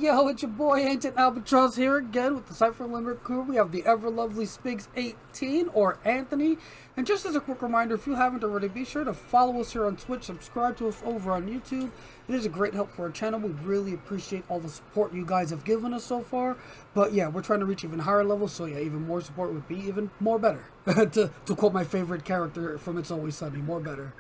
yo, it's your boy Ancient Albatross here again with the Cypher Unlimited crew. We have the ever lovely Spigs 18 or Anthony. And just as a quick reminder, if you haven't already, be sure to follow us here on Twitch, subscribe to us over on YouTube. It is a great help for our channel. We really appreciate all the support you guys have given us so far. But yeah, we're trying to reach even higher levels, so yeah, even more support would be even more better. to quote my favorite character from It's Always Sunny, more better.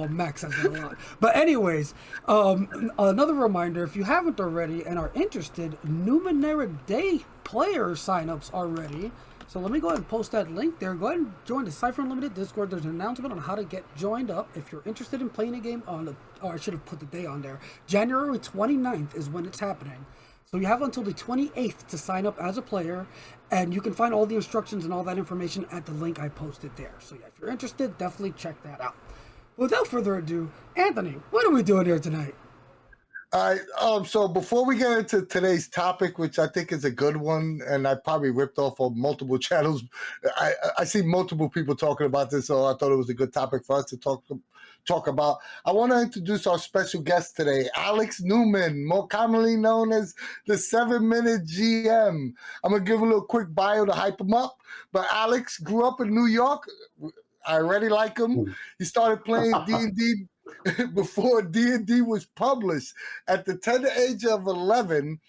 Max has done a lot. But anyways, another reminder, if you haven't already and are interested, Numeric Day player signups are ready. So let me go ahead and post that link there. Go ahead and join the Cypher Unlimited Discord. There's an announcement on how to get joined up. If you're interested in playing a game on the, I should have put the day on there. January 29th is when it's happening. So you have until the 28th to sign up as a player, and you can find all the instructions and all that information at the link I posted there. So yeah, if you're interested, definitely check that out. Without further ado, Anthony, what are we doing here tonight? All right, so before we get into today's topic, which I think is a good one, and I probably ripped off on multiple channels, I see multiple people talking about this, so I thought it was a good topic for us to talk about. I want to introduce our special guest today, Alex Newman, more commonly known as the 7-Minute GM. I'm going to give a little quick bio to hype him up, but Alex grew up in New York. I already like him. He started playing D&D before D&D was published. At the tender age of 11,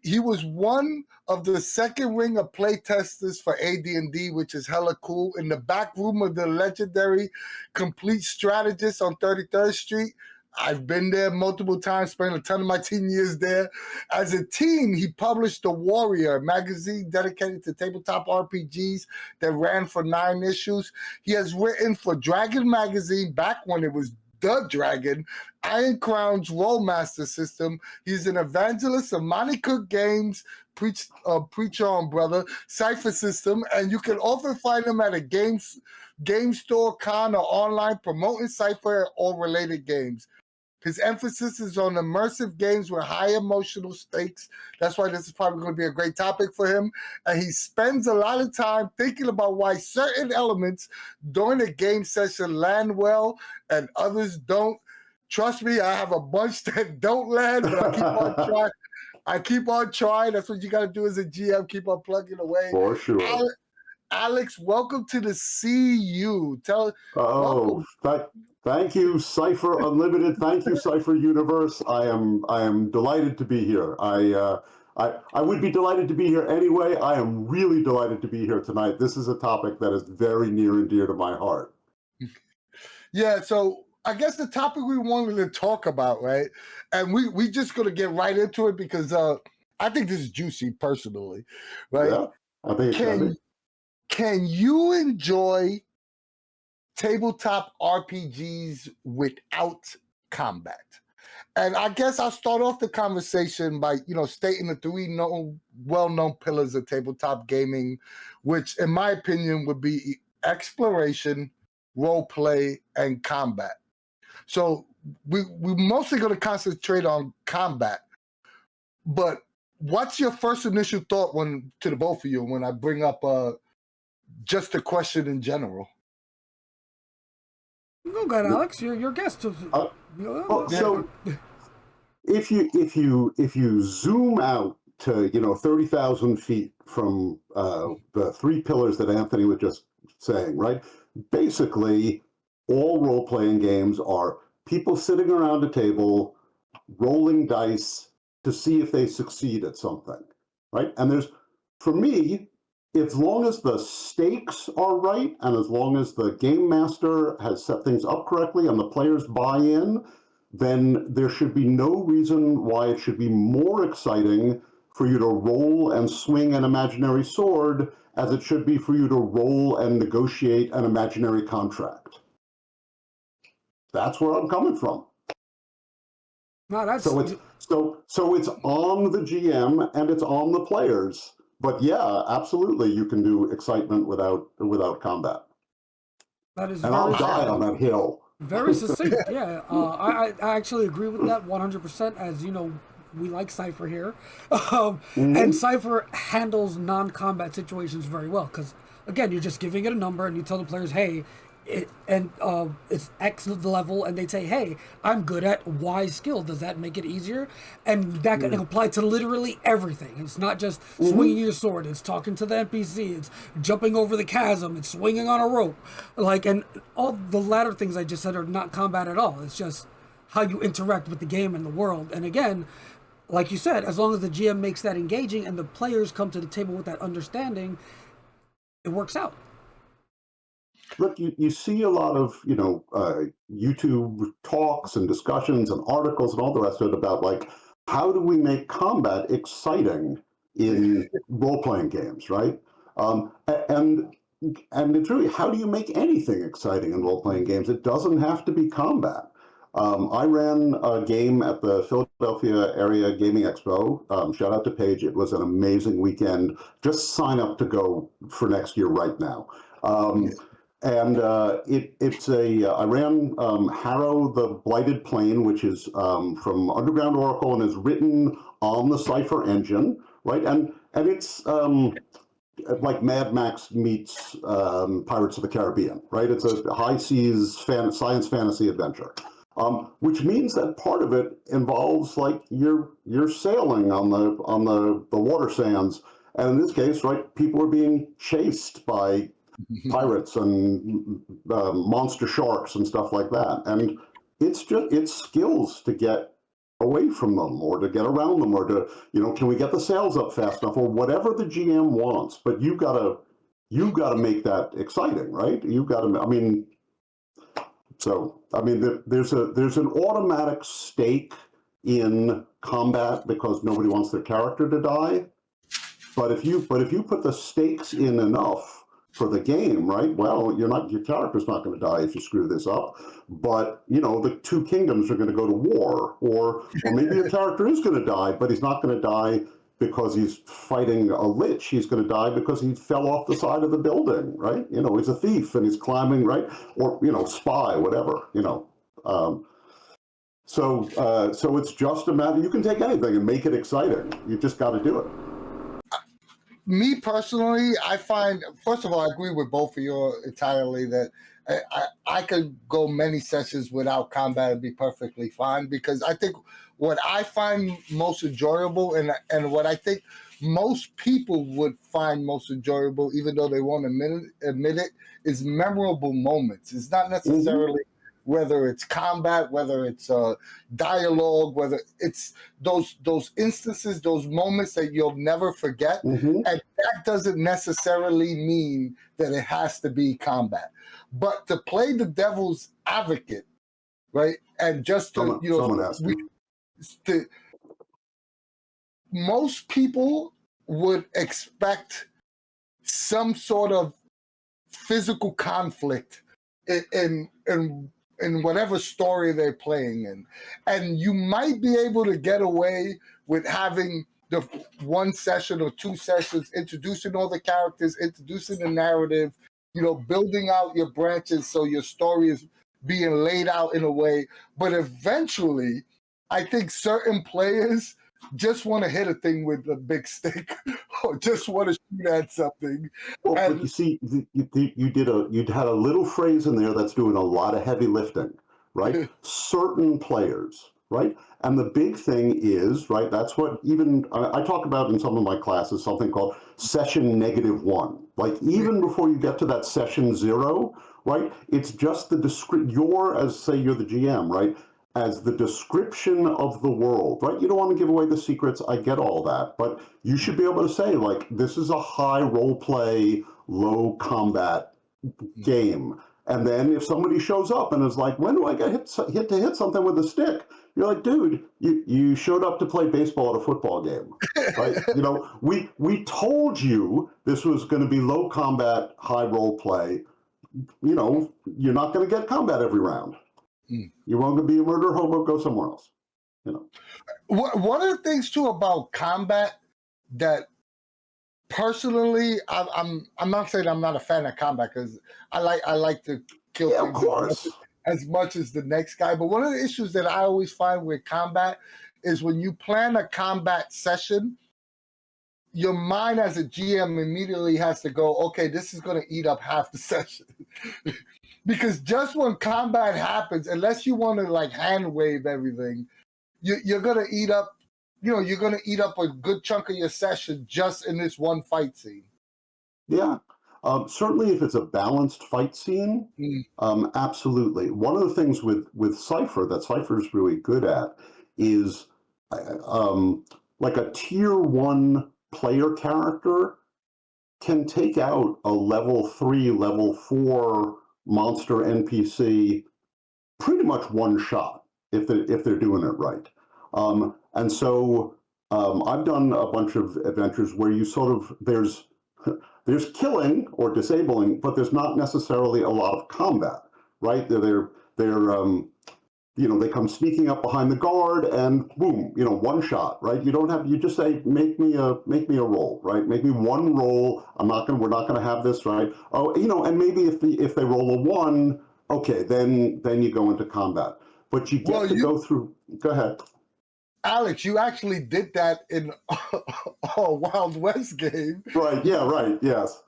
he was one of the second ring of playtesters for AD&D, which is hella cool, in the back room of the legendary Complete Strategist on 33rd Street. I've been there multiple times, spent a ton of my teen years there. As a teen, he published The Warrior, magazine dedicated to tabletop RPGs that ran for 9 issues. He has written for Dragon Magazine back when it was The Dragon, Iron Crown's Rollmaster System. He's an evangelist of Monty Cook Games, Preacher on Brother, Cypher System, and you can often find him at a game store, con, or online promoting Cypher or related games. His emphasis is on immersive games with high emotional stakes. That's why this is probably going to be a great topic for him. And he spends a lot of time thinking about why certain elements during a game session land well and others don't. Trust me, I have a bunch that don't land, but I keep on trying. I keep on trying. That's what you got to do as a GM, keep on plugging away. For sure. Alex, welcome to the CU. Thank you, Cypher Unlimited. Thank you, Cypher Universe. I am delighted to be here. I would be delighted to be here anyway. I am really delighted to be here tonight. This is a topic that is very near and dear to my heart. Yeah, so I guess the topic we wanted to talk about, right? And we just going to get right into it because I think this is juicy personally, right? Yeah, I think Can you enjoy tabletop RPGs without combat? And I guess I'll start off the conversation by, stating the 3 well-known pillars of tabletop gaming, which in my opinion would be exploration, role play, and combat. So we're mostly going to concentrate on combat, but what's your first initial thought to the both of you when I bring up just a question in general? Go ahead, Alex. You're your guest. So if you zoom out to 30,000 feet from the 3 pillars that Anthony was just saying, right? Basically, all role-playing games are people sitting around a table, rolling dice to see if they succeed at something, right? And for me, as long as the stakes are right and as long as the game master has set things up correctly and the players buy in, then there should be no reason why it should be more exciting for you to roll and swing an imaginary sword as it should be for you to roll and negotiate an imaginary contract. That's where I'm coming from. No, so it's on the GM and it's on the players. But yeah, absolutely, you can do excitement without combat. That is, and I'll die on that hill. Very succinct, yeah. I actually agree with that 100%. As you know, we like Cypher here, and Cypher handles non-combat situations very well. Because again, you're just giving it a number, and you tell the players, "Hey, it's X level, and they say, "Hey, I'm good at Y skill. Does that make it easier?" And that can apply to literally everything. It's not just swinging your sword. It's talking to the NPC. It's jumping over the chasm. It's swinging on a rope. And all the latter things I just said are not combat at all. It's just how you interact with the game and the world. And again, like you said, as long as the GM makes that engaging and the players come to the table with that understanding, it works out. Look, you see a lot of, YouTube talks and discussions and articles and all the rest of it about, like, how do we make combat exciting in role-playing games, right? And it's really, how do you make anything exciting in role-playing games? It doesn't have to be combat. I ran a game at the Philadelphia Area Gaming Expo. Shout out to Paige. It was an amazing weekend. Just sign up to go for next year right now. I ran Harrow the Blighted Plain, which is from Underground Oracle and is written on the Cypher engine, right? And it's like Mad Max meets Pirates of the Caribbean, right? It's a high seas science fantasy adventure, which means that part of it involves, like, you're sailing on the water sands, and in this case, right, people are being chased by pirates and monster sharks and stuff like that, and it's skills to get away from them or to get around them or to, can we get the sails up fast enough or whatever the GM wants, but you've got to make that exciting, right? There's an automatic stake in combat because nobody wants their character to die, but if you put the stakes in enough for the game, right? Well, your character's not going to die if you screw this up, but the two kingdoms are going to go to war, or maybe your character is going to die, but he's not going to die because he's fighting a lich. He's going to die because he fell off the side of the building, right? He's a thief and he's climbing, right? Or spy, whatever. So it's just a matter. You can take anything and make it exciting. You just got to do it. Me personally, I find, first of all, I agree with both of you entirely that I could go many sessions without combat and be perfectly fine, because I think what I find most enjoyable and what I think most people would find most enjoyable, even though they won't admit it, is memorable moments. It's not necessarily whether it's combat, whether it's dialogue, whether it's those instances, those moments that you'll never forget. And that doesn't necessarily mean that it has to be combat. But to play the devil's advocate, right? And just to, someone has to. Most people would expect some sort of physical conflict in whatever story they're playing in. And you might be able to get away with having the one session or two sessions, introducing all the characters, introducing the narrative, building out your branches so your story is being laid out in a way. But eventually, I think certain players just want to hit a thing with a big stick or just want to shoot at something. Well, but you see, you had a little phrase in there that's doing a lot of heavy lifting, right? Certain players, right? And the big thing is, right, that's what even I talk about in some of my classes, something called session -1. Like, even before you get to that session 0, right, it's just you're the GM, right? As the description of the world, right? You don't want to give away the secrets. I get all that, but you should be able to say, like, this is a high role play, low combat game. And then if somebody shows up and is like, when do I get hit something with a stick? You're like, dude, you showed up to play baseball at a football game, right? We told you this was going to be low combat, high role play. You're not going to get combat every round. You want to be a murder hobo, go somewhere else. One of the things too about combat that personally, I'm not saying I'm not a fan of combat, because I like to kill things, of course, as much as the next guy. But one of the issues that I always find with combat is when you plan a combat session, your mind as a GM immediately has to go, okay, this is going to eat up half the session. because just when combat happens, unless you want to like hand wave everything, you're gonna eat up. You're gonna eat up a good chunk of your session just in this one fight scene. Yeah. Certainly, if it's a balanced fight scene, absolutely. One of the things with Cypher that Cypher's really good at is like a tier 1 player character can take out a level 3, level 4 monster NPC pretty much one shot if they're doing it right. And so I've done a bunch of adventures where you sort of there's killing or disabling, but there's not necessarily a lot of combat, right? They're they come sneaking up behind the guard and boom, one shot, right? You just say, make me a roll, right? Make me one roll. We're not gonna have this, right? Oh, and maybe if they roll a 1, okay, then you go into combat. But you get go through. Go ahead. Alex, you actually did that in a Wild West game. Right, yeah, right, yes.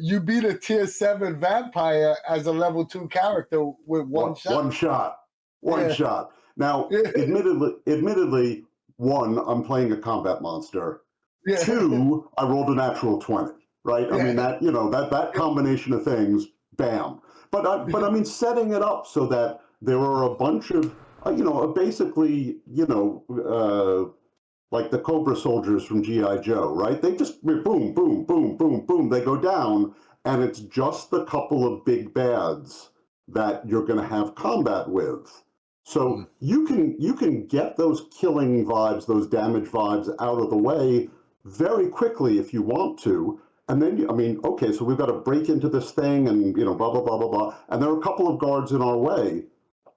You beat a tier 7 vampire as a level 2 character with one shot. One shot. Now, admittedly, 1, I'm playing a combat monster. 2, I rolled a natural 20, right? I mean, that combination of things, bam. But I mean, setting it up so that there are a bunch of, basically, like the Cobra soldiers from G.I. Joe, right? They just boom, boom, boom, boom, boom, they go down, and it's just the couple of big bads that you're going to have combat with. So you can get those killing vibes, those damage vibes out of the way very quickly if you want to. And then, okay, so we've got to break into this thing and, blah, blah, blah, blah, blah. And there are a couple of guards in our way.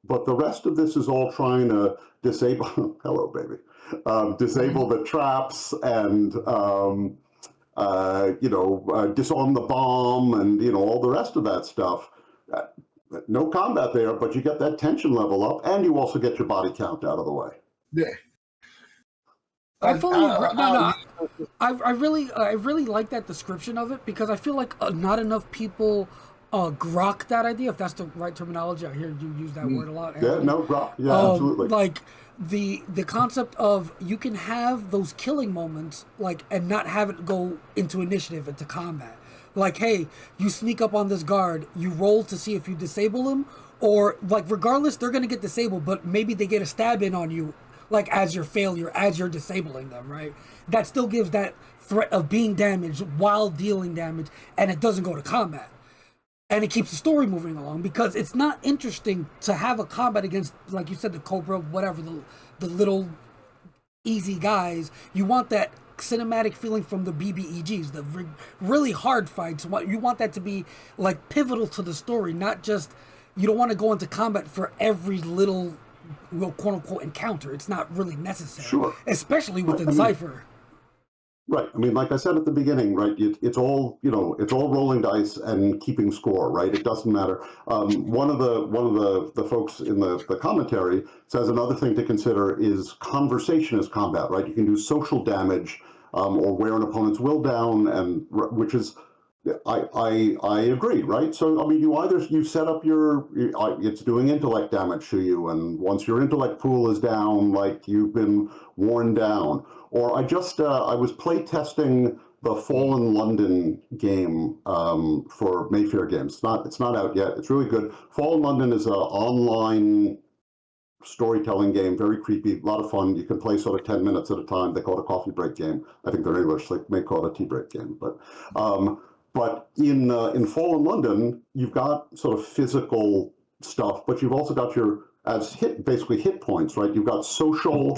But the rest of this is all trying to disable, hello, baby, disable the traps and, disarm the bomb and, all the rest of that stuff. No combat there, but you get that tension level up, and you also get your body count out of the way. Yeah. I fully agree. No. I really like that description of it because I feel like not enough people grok that idea, if that's the right terminology. I hear you use that word a lot, Anthony. Yeah, no, grok. Yeah, absolutely. Like the concept of you can have those killing moments, like, and not have it go into initiative, into combat. Like, hey, you sneak up on this guard, you roll to see if you disable him, or like regardless, they're gonna get disabled, but maybe they get a stab in on you, like as your failure, as you're disabling them, right? That still gives that threat of being damaged while dealing damage, and it doesn't go to combat. And it keeps the story moving along because it's not interesting to have a combat against, like you said, the Cobra, whatever, the little easy guys. You want that cinematic feeling from the BBEGs, the really hard fights. You want that to be like pivotal to the story, not just, you don't want to go into combat for every little, quote unquote, encounter. It's not really necessary, sure, especially within Cypher. Right. I mean, like I said at the beginning, right? It's all rolling dice and keeping score, right? It doesn't matter. One of the folks in the commentary says another thing to consider is conversation as combat, right? You can do social damage or wear an opponent's will down, and which is, I agree, right? So I mean, you set up it's doing intellect damage to you, and once your intellect pool is down, like you've been worn down. Or I was play testing the Fallen London game for Mayfair Games. It's not out yet. It's really good. Fallen London is an online storytelling game, very creepy, a lot of fun. You can play sort of 10 minutes at a time. They call it a coffee break game. I think they're English. They may call it a tea break game. But in Fallen London, you've got sort of physical stuff, but you've also got basically hit points, right? You've got social.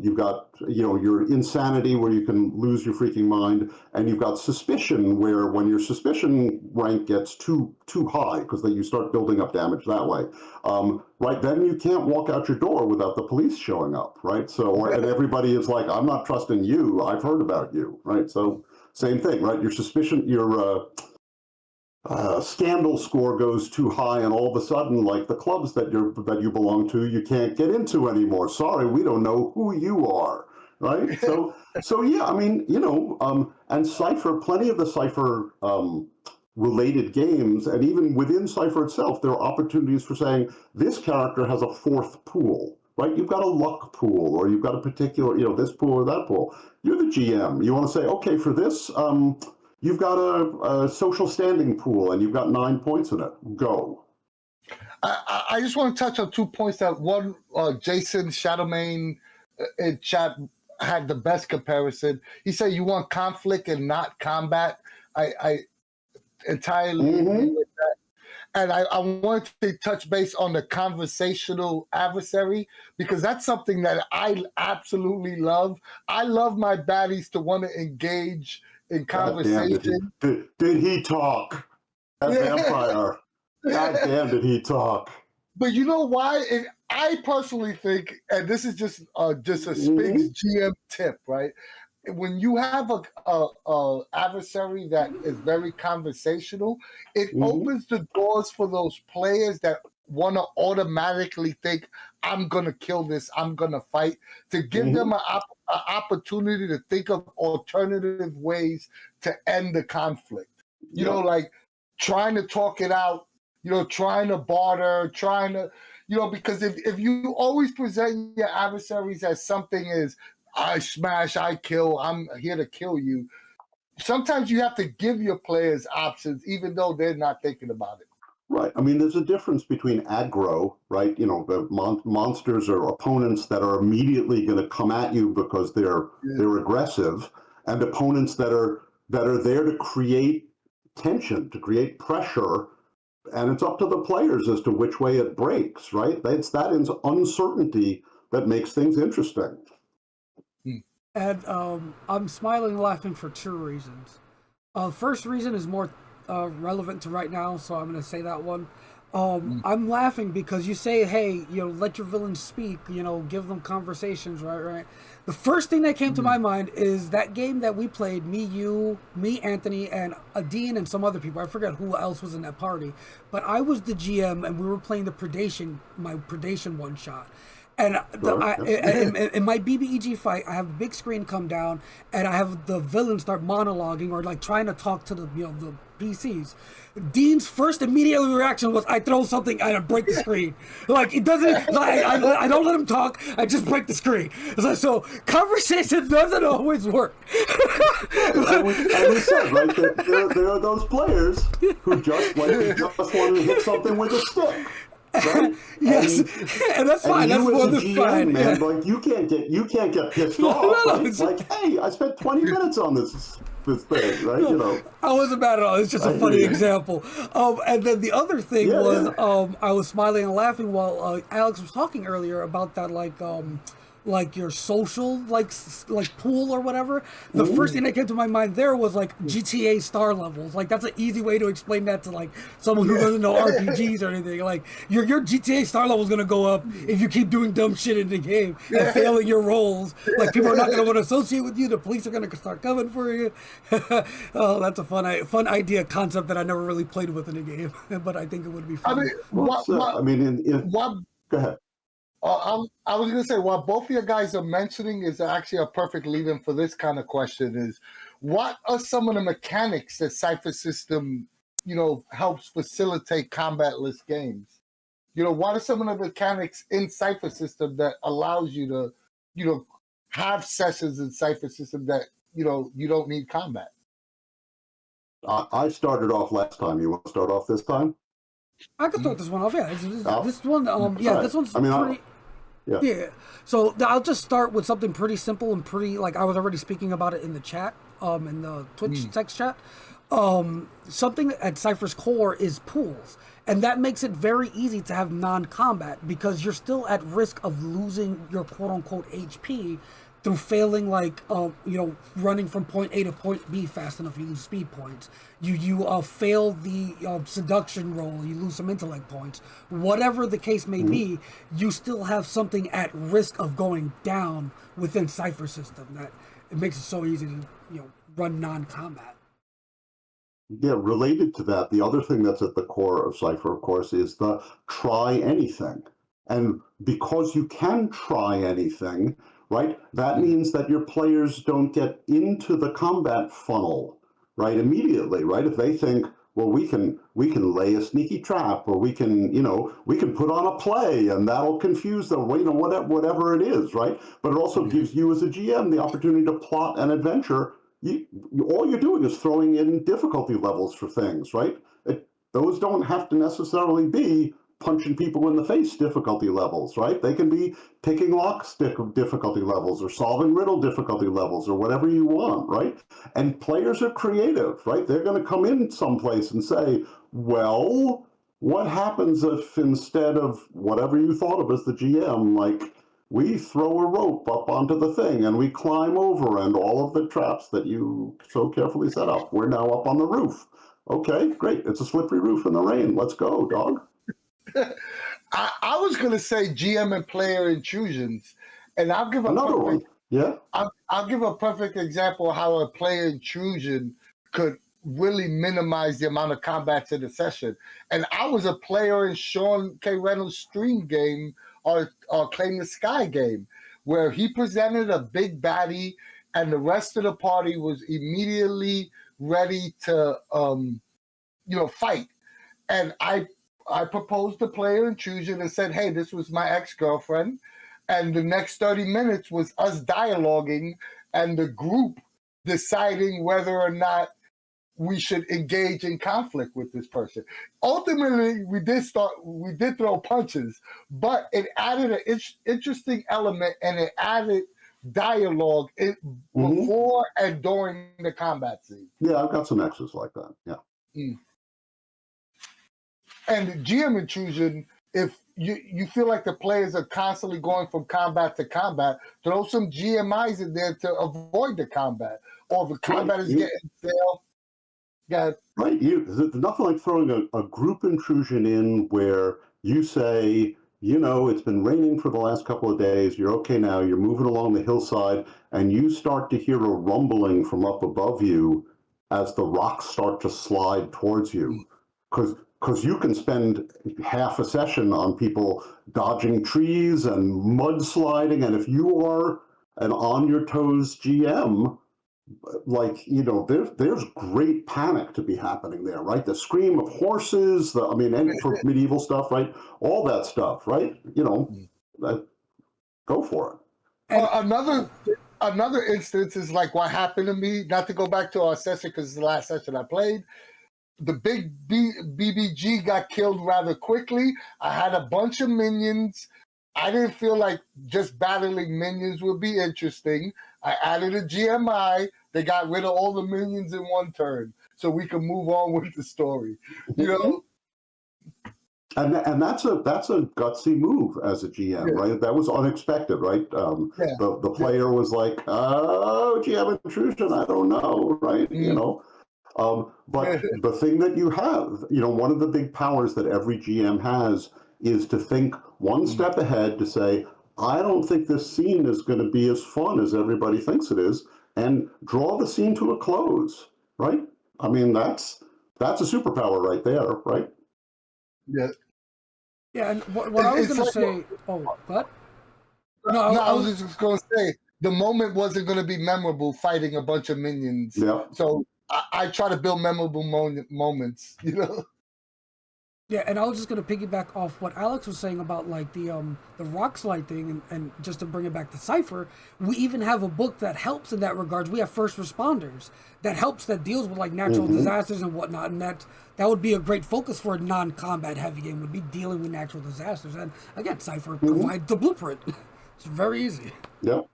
You've got your insanity where you can lose your freaking mind, and you've got suspicion where when your suspicion rank gets too high because you start building up damage that way, right? Then you can't walk out your door without the police showing up, right? So and everybody is like, I'm not trusting you. I've heard about you, right? So same thing, right? Your suspicion, your scandal score goes too high, and all of a sudden, like the clubs that you belong to, you can't get into anymore. Sorry, we don't know who you are, right? So yeah, I mean, and Cypher, plenty of the Cypher related games, and even within Cypher itself, there are opportunities for saying this character has a fourth pool, right? You've got a luck pool, or you've got a particular, this pool or that pool. You're the GM. You want to say, okay, for this, you've got a social standing pool, and you've got 9 points in it. Go. I just want to touch on 2 points that one, Jason Shadowmane in chat had the best comparison. He said you want conflict and not combat. I entirely agree with that. And I wanted to touch base on the conversational adversary, because that's something that I absolutely love. I love my baddies to want to engage in conversation. Did he talk? That vampire. God damn, did he talk? But you know why? I personally think, and this is just a Spigs GM tip, right? When you have a adversary that is very conversational, it opens the doors for those players that want to automatically think, I'm going to kill this, I'm going to fight, to give them an opportunity to think of alternative ways to end the conflict. You know, like trying to talk it out, trying to barter, because if you always present your adversaries as something is, I smash, I kill, I'm here to kill you. Sometimes you have to give your players options, even though they're not thinking about it. Right. I mean, there's a difference between aggro, right? The monsters or opponents that are immediately going to come at you because they're aggressive, and opponents that are there to create tension, to create pressure, and it's up to the players as to which way it breaks, right? It's that uncertainty that makes things interesting. And I'm smiling and laughing for 2 reasons. First reason is more relevant to right now, so I'm going to say that one. I'm laughing because you say, hey, let your villains speak, give them conversations, right? The first thing that came to my mind is that game that we played, me, Anthony, and Dean and some other people. I forget who else was in that party. But I was the GM, and we were playing my Predation one-shot. And in my BBEG fight, I have a big screen come down, and I have the villain start monologuing or like trying to talk to the PCs. Dean's first immediate reaction was, I throw something and I break the screen. Like, it doesn't, I don't let him talk, I just break the screen. So conversation doesn't always work. I was said, right, there are those players who just want to hit something with a stick. Right? Yes, and that's fine. That's more than fine. Man, like you can't get pissed off. No, it's like, hey, I spent 20 minutes on this thing, right? I wasn't mad at all. It's just a funny example. And then the other thing was, I was smiling and laughing while Alex was talking earlier about that, like your social like pool or whatever. The first thing that came to my mind there was like GTA star levels. Like that's an easy way to explain that to like someone who doesn't know RPGs or anything. Like your GTA star level is gonna go up if you keep doing dumb shit in the game and failing your roles. Like people are not gonna want to associate with you. The police are gonna start coming for you. Oh, that's a fun idea concept that I never really played with in a game, but I think it would be fun. Go ahead. I was going to say, what both of you guys are mentioning is actually a perfect lead-in for this kind of question is, what are some of the mechanics that Cypher System, helps facilitate combatless games? What are some of the mechanics in Cypher System that allows you to, have sessions in Cypher System that, you don't need combat? I started off last time. You want to start off this time? I can start this one off. Yeah, this one. This one's pretty. Yeah. So I'll just start with something pretty simple and pretty like I was already speaking about it in the chat, in the Twitch text chat. Something at Cypher's core is pools, and that makes it very easy to have non-combat because you're still at risk of losing your quote-unquote HP through failing, running from point A to point B fast enough. You lose speed points. You fail the seduction roll. You lose some intellect points. Whatever the case may be, you still have something at risk of going down within Cypher System. That it makes it so easy to run non-combat. Yeah, related to that, the other thing that's at the core of Cypher, of course, is the try anything. And because you can try anything, right, that means that your players don't get into the combat funnel, right, immediately, right? If they think, well, we can lay a sneaky trap, or we can put on a play, and that'll confuse them, whatever it is, right? But it also gives you as a GM the opportunity to plot an adventure. All you're doing is throwing in difficulty levels for things, right? Those don't have to necessarily be punching people in the face difficulty levels, right? They can be picking locks difficulty levels, or solving riddle difficulty levels, or whatever you want, right? And players are creative, right? They're going to come in someplace and say, well, what happens if instead of whatever you thought of as the GM, like, we throw a rope up onto the thing and we climb over, and all of the traps that you so carefully set up, we're now up on the roof. Okay, great. It's a slippery roof in the rain. Let's go, dog. I was going to say GM and player intrusions, and I'll give another one. Yeah, I'll give a perfect example of how a player intrusion could really minimize the amount of combats in a session. And I was a player in Sean K. Reynolds' stream game, or Claim the Sky game, where he presented a big baddie, and the rest of the party was immediately ready to fight. And I proposed a player intrusion and said, hey, this was my ex-girlfriend. And the next 30 minutes was us dialoguing and the group deciding whether or not we should engage in conflict with this person. Ultimately, we did throw punches, but it added an interesting element, and it added dialogue before and during the combat scene. Yeah, I've got some extras like that. Yeah. Mm. And GM intrusion, if you feel like the players are constantly going from combat to combat, throw some GMIs in there to avoid the combat. Or if the combat is getting stale, right. There's nothing like throwing a group intrusion in where you say, it's been raining for the last couple of days. You're okay now. You're moving along the hillside, and you start to hear a rumbling from up above you as the rocks start to slide towards you. Because you can spend half a session on people dodging trees and mudsliding, and if you are an on-your-toes GM, there's great panic to be happening there, right? The scream of horses, and for medieval stuff, right? All that stuff, right? Go for it. Another instance is like what happened to me, not to go back to our session because it's the last session I played. The big BBG got killed rather quickly. I had a bunch of minions. I didn't feel like just battling minions would be interesting. I added a GMI. They got rid of all the minions in one turn, so we can move on with the story. And that's a gutsy move as a GM, right? That was unexpected, right? The player was like, "Oh, GM intrusion, I don't know," right? But the thing that you have, one of the big powers that every GM has is to think one step ahead, to say, I don't think this scene is going to be as fun as everybody thinks it is, and draw the scene to a close, right? I mean, that's a superpower right there, right? Yeah. Yeah, and what I was going to say... what? No, I was just going to say, the moment wasn't going to be memorable fighting a bunch of minions. Yeah. So I try to build memorable moments, Yeah, and I was just going to piggyback off what Alex was saying about like the rock slide thing, and just to bring it back to Cypher, we even have a book that helps in that regards. We have first responders that deals with like natural disasters and whatnot, and that would be a great focus for a non-combat heavy game, would be dealing with natural disasters. And again, Cypher provides the blueprint. It's very easy. Yep.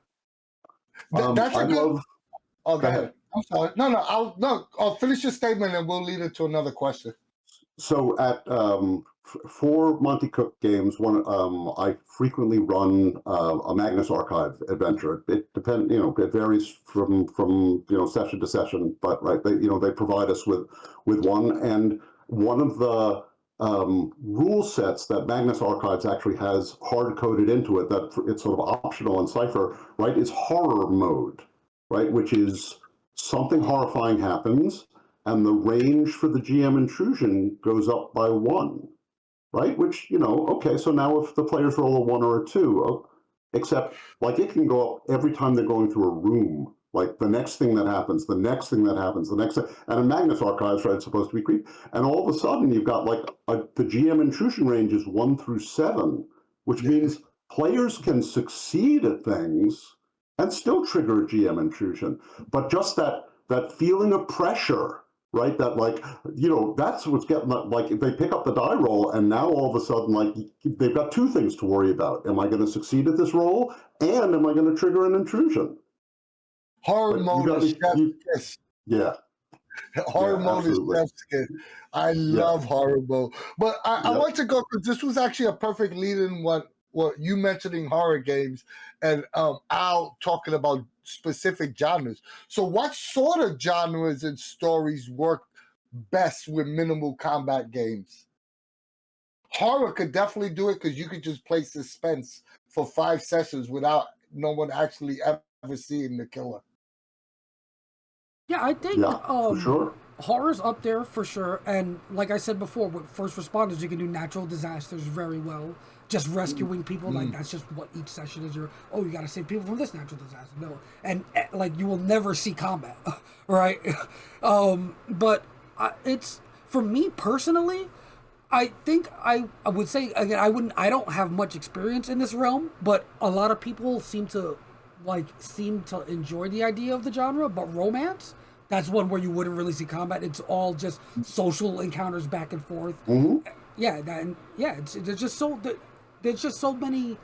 That's a good... Oh, go ahead. I'm sorry. I'll finish your statement and we'll lead it to another question. So at for Monty Cook games, I frequently run a Magnus Archive adventure. It depends, it varies from session to session, but right, they provide us with one, and one of the rule sets that Magnus Archives actually has hard coded into it, that it's sort of optional in Cypher, right, is horror mode, right, which is something horrifying happens, and the range for the GM intrusion goes up by 1, right? Which, okay, so now if the players roll a 1 or a 2, except like it can go up every time they're going through a room, Like the next thing that happens, the next thing that happens, the next thing. And in Magnus Archives, right, it's supposed to be creepy. And all of a sudden, you've got like the GM intrusion range is 1 through 7, which means players can succeed at things and still trigger a GM intrusion. But just that feeling of pressure, right? That like, that's what's getting like if they pick up the die roll and now all of a sudden like they've got 2 things to worry about. Am I going to succeed at this roll? And am I going to trigger an intrusion? Horror mode is chef's kiss. Yeah. Horror mode is chef's kiss. I love horror mode. But I want to go, because this was actually a perfect lead in what you mentioning horror games and Al talking about specific genres. So what sort of genres and stories work best with minimal combat games? Horror could definitely do it because you could just play suspense for 5 sessions without no one actually ever seeing the killer. Yeah, I think for sure. Horror's up there for sure. And like I said before, with first responders, you can do natural disasters very well. Just rescuing people, like that's just what each session is. You got to save people from this natural disaster. No, and like you will never see combat, right? But it's for me personally. I think I would say again I don't have much experience in this realm, but a lot of people seem to enjoy the idea of the genre. But romance, that's one where you wouldn't really see combat. It's all just social encounters back and forth. Yeah, there's just so many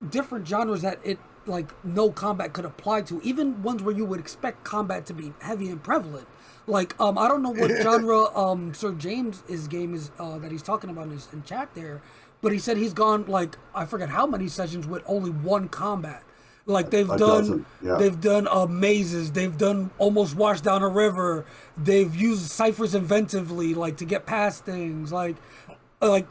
different genres that it like no combat could apply to. Even ones where you would expect combat to be heavy and prevalent. Like I don't know what genre Sir James's game is that he's talking about in chat there, but he said he's gone like I forget how many sessions with only 1 combat. Like they've done mazes, they've done almost washed down a river, they've used ciphers inventively like to get past things, like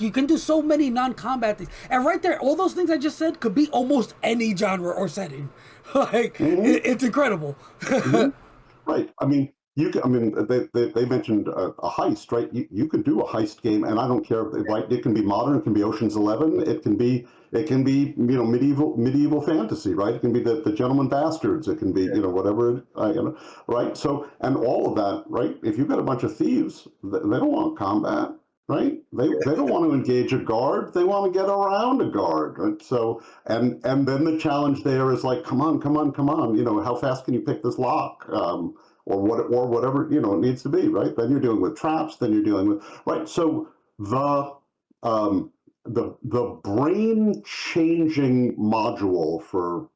you can do so many non-combat things, and right there, all those things I just said could be almost any genre or setting. Like it's incredible. Right. I mean, they mentioned a heist, right? You could do a heist game, and I don't care, right? It can be modern, it can be Ocean's 11, it can be medieval fantasy, right? It can be the Gentleman Bastards, it can be whatever, right? So and all of that, right? If you've got a bunch of thieves, they don't want combat. Right? They don't want to engage a guard. They want to get around a guard. Right? So and then the challenge there is like, come on. How fast can you pick this lock? Or whatever it needs to be. Right? Then you're dealing with traps. Then you're dealing with right. So the brain changing module for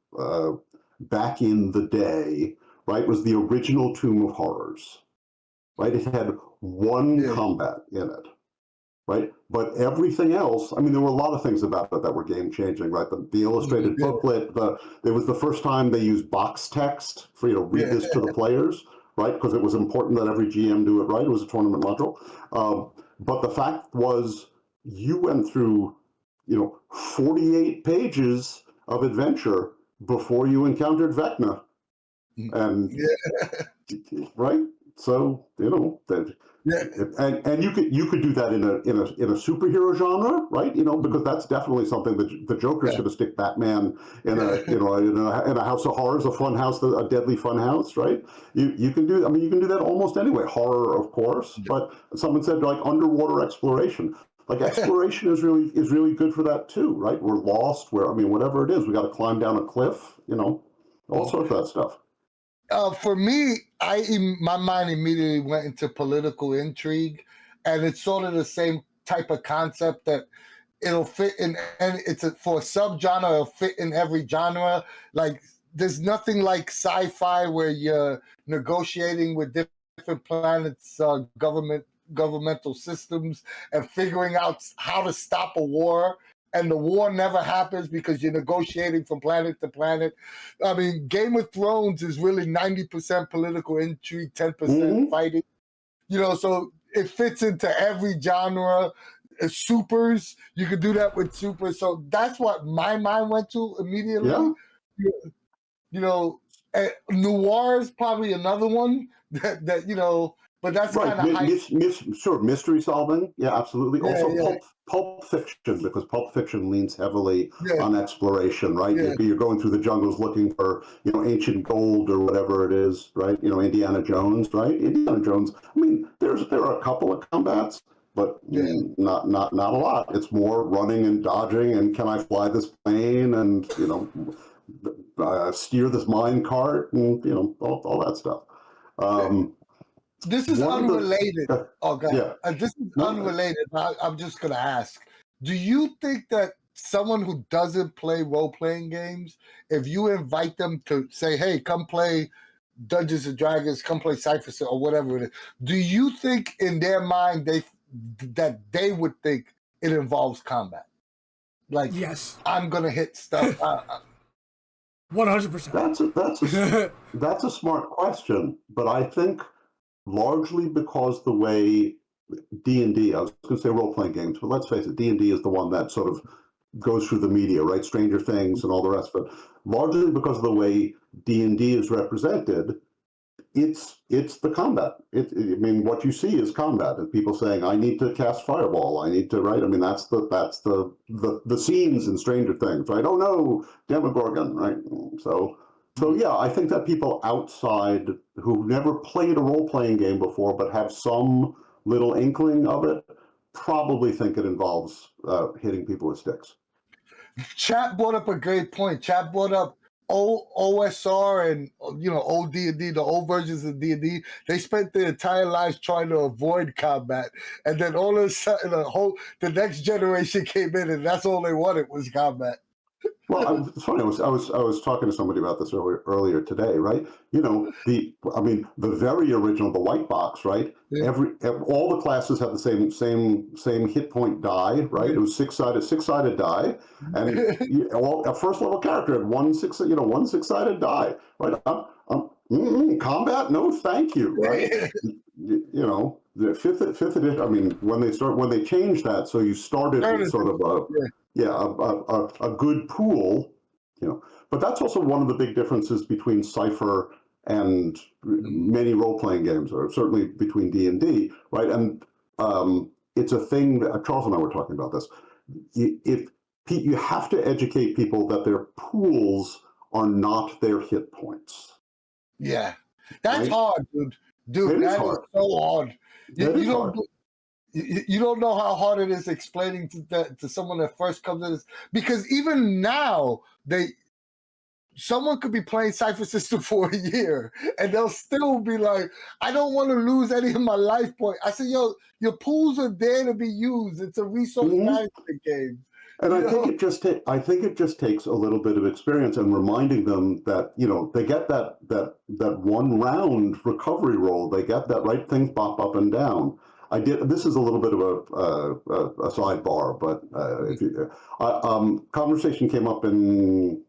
back in the day, right, was the original Tomb of Horrors. Right? It had 1 combat in it. Right, but everything else. I mean, there were a lot of things about it that were game changing. Right, the illustrated booklet. It was the first time they used box text for read this to the players. Right, because it was important that every GM do it right. It was a tournament module. But the fact was, you went through 48 pages of adventure before you encountered Vecna, and right. So that. And you could do that in a superhero genre, right? Because that's definitely something that the Joker's going to stick Batman in a house of horrors, a fun house, a deadly fun house, right? You can do. I mean, you can do that almost anyway. Horror, of course, but someone said like underwater exploration. Like exploration is really good for that too, right? We're lost. Whatever it is, we got to climb down a cliff. All sorts of that stuff. For me, my mind immediately went into political intrigue, and it's sort of the same type of concept that it'll fit in, and for a subgenre, it'll fit in every genre. Like there's nothing like sci-fi where you're negotiating with different planets, governmental systems, and figuring out how to stop a war. And the war never happens because you're negotiating from planet to planet. I mean, Game of Thrones is really 90% political intrigue, 10% fighting. So it fits into every genre. Supers, you could do that with supers. So that's what my mind went to immediately. Yeah. Noir is probably another one that but that's Right, kind of sure, mystery solving, yeah, absolutely. Yeah, Also, yeah, pulp fiction, because pulp fiction leans heavily yeah, on exploration, right? yeah. You're going through the jungles looking for, ancient gold or whatever it is, right? Indiana Jones, right? Indiana Jones. I mean, there are a couple of combats, but Yeah. not a lot. It's more running and dodging, and can I fly this plane, and steer this mine cart, and all that stuff. Um, This is one of unrelated. the Oh, God. yeah. This is No, unrelated. I'm just going to ask. Do you think that someone who doesn't play role playing games, if you invite them to say, hey, come play Dungeons and Dragons, come play Cypher or whatever it is, do you think in their mind that they would think it involves combat? Like, Yes, I'm going to hit stuff. 100%. that's a smart question, but I think largely because the way D&D, I was going to say role-playing games, but let's face it, D&D is the one that sort of goes through the media, right? Stranger Things and all the rest of it. Largely because of the way D&D is represented, it's the combat. I mean, what you see is combat, and people saying, "I need to cast fireball. I need to," right? I mean, that's the scenes in Stranger Things, right? Oh no, Demogorgon, right? So yeah, I think that people outside who've never played a role-playing game before but have some little inkling of it probably think it involves hitting people with sticks. Chat brought up a great point. Chat brought up OSR and old D&D, the old versions of D&D. They spent their entire lives trying to avoid combat, and then all of a sudden, the next generation came in, and that's all they wanted was combat. Well, it's funny. I was talking to somebody about this earlier today, right? The very original, the white box, right? Yeah. All the classes have the same hit point die, right? Yeah. It was six-sided die, and a first level character had one six-sided die, right? Combat? No, thank you, right? The fifth edition. I mean, when they changed that, so you started with sort of a good pool, But that's also one of the big differences between Cypher and many role-playing games, or certainly between D&D, right? And it's a thing that Charles and I were talking about this. You have to educate people that their pools are not their hit points. Yeah, that's right? hard, dude. It is That hard. is so hard. That is hard. You don't know how hard it is explaining to someone that first comes in, because even now someone could be playing Cypher System for a year and they'll still be like, I don't want to lose any of my life point. I said, yo, your pools are there to be used. It's a resource management game. And I think it just takes a little bit of experience and reminding them that they get that one round recovery roll. They get that, right? Things pop up and down. This is a little bit of a sidebar, but conversation came up in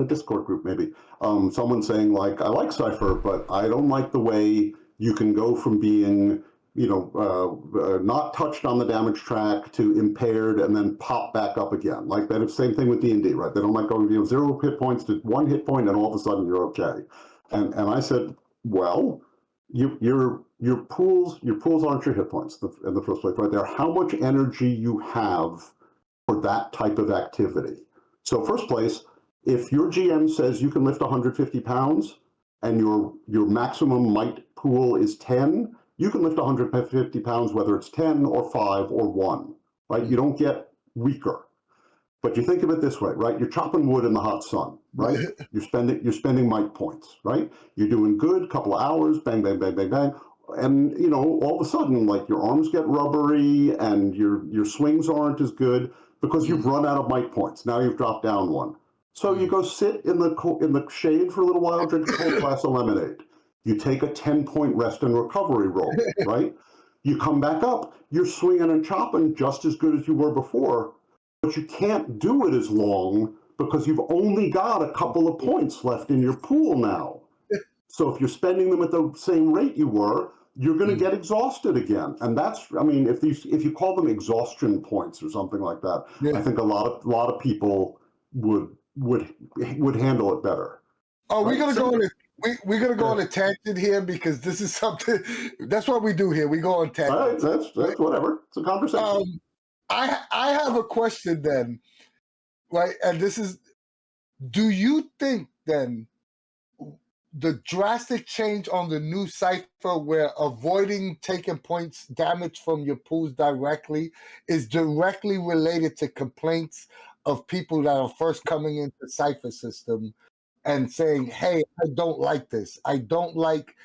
Discord group maybe. Someone saying like, I like Cypher, but I don't like the way you can go from being not touched on the damage track to impaired and then pop back up again. Like that same thing with D&D, right? They don't like going 0 hit points to 1 hit point and all of a sudden you're okay. And I said, well, your pools aren't your hit points in the first place, right? They're how much energy you have for that type of activity. So first place, if your GM says you can lift 150 pounds and your maximum might pool is 10, you can lift 150 pounds whether it's 10 or 5 or 1, right? You don't get weaker. But you think of it this way, right? You're chopping wood in the hot sun, right? You're spending might points, right? You're doing good, couple of hours, bang, bang, bang, bang, bang. And all of a sudden, like your arms get rubbery and your swings aren't as good because you've run out of might points. Now you've dropped down 1. So you go sit in the shade for a little while, drink a cold glass of lemonade. You take a 10-point rest and recovery roll, right? You come back up, you're swinging and chopping just as good as you were before, but you can't do it as long because you've only got a couple of points left in your pool now. So if you're spending them at the same rate you were, you're going to get exhausted again. And that's, I mean, if you call them exhaustion points or something like that, I think a lot of people would handle it better. Oh, we're gonna go into we're gonna go on a tangent here because this is something. That's what we do here. We go on tangents. All right, that's whatever. It's a conversation. I have a question then, right? And this is: do you think then the drastic change on the new cipher, where avoiding taking points damage from your pools directly, is directly related to complaints of people that are first coming into the cipher system and saying, "Hey, I don't like this. I don't like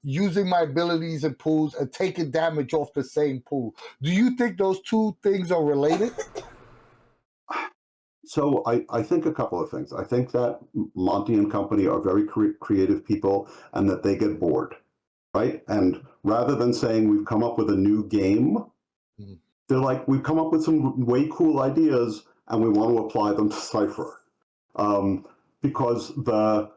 using my abilities in pools and taking damage off the same pool." Do you think those two things are related? So I think a couple of things. I think that Monty and company are very creative people and that they get bored, right? And rather than saying we've come up with a new game, they're like, we've come up with some way cool ideas and we want to apply them to Cypher. Because the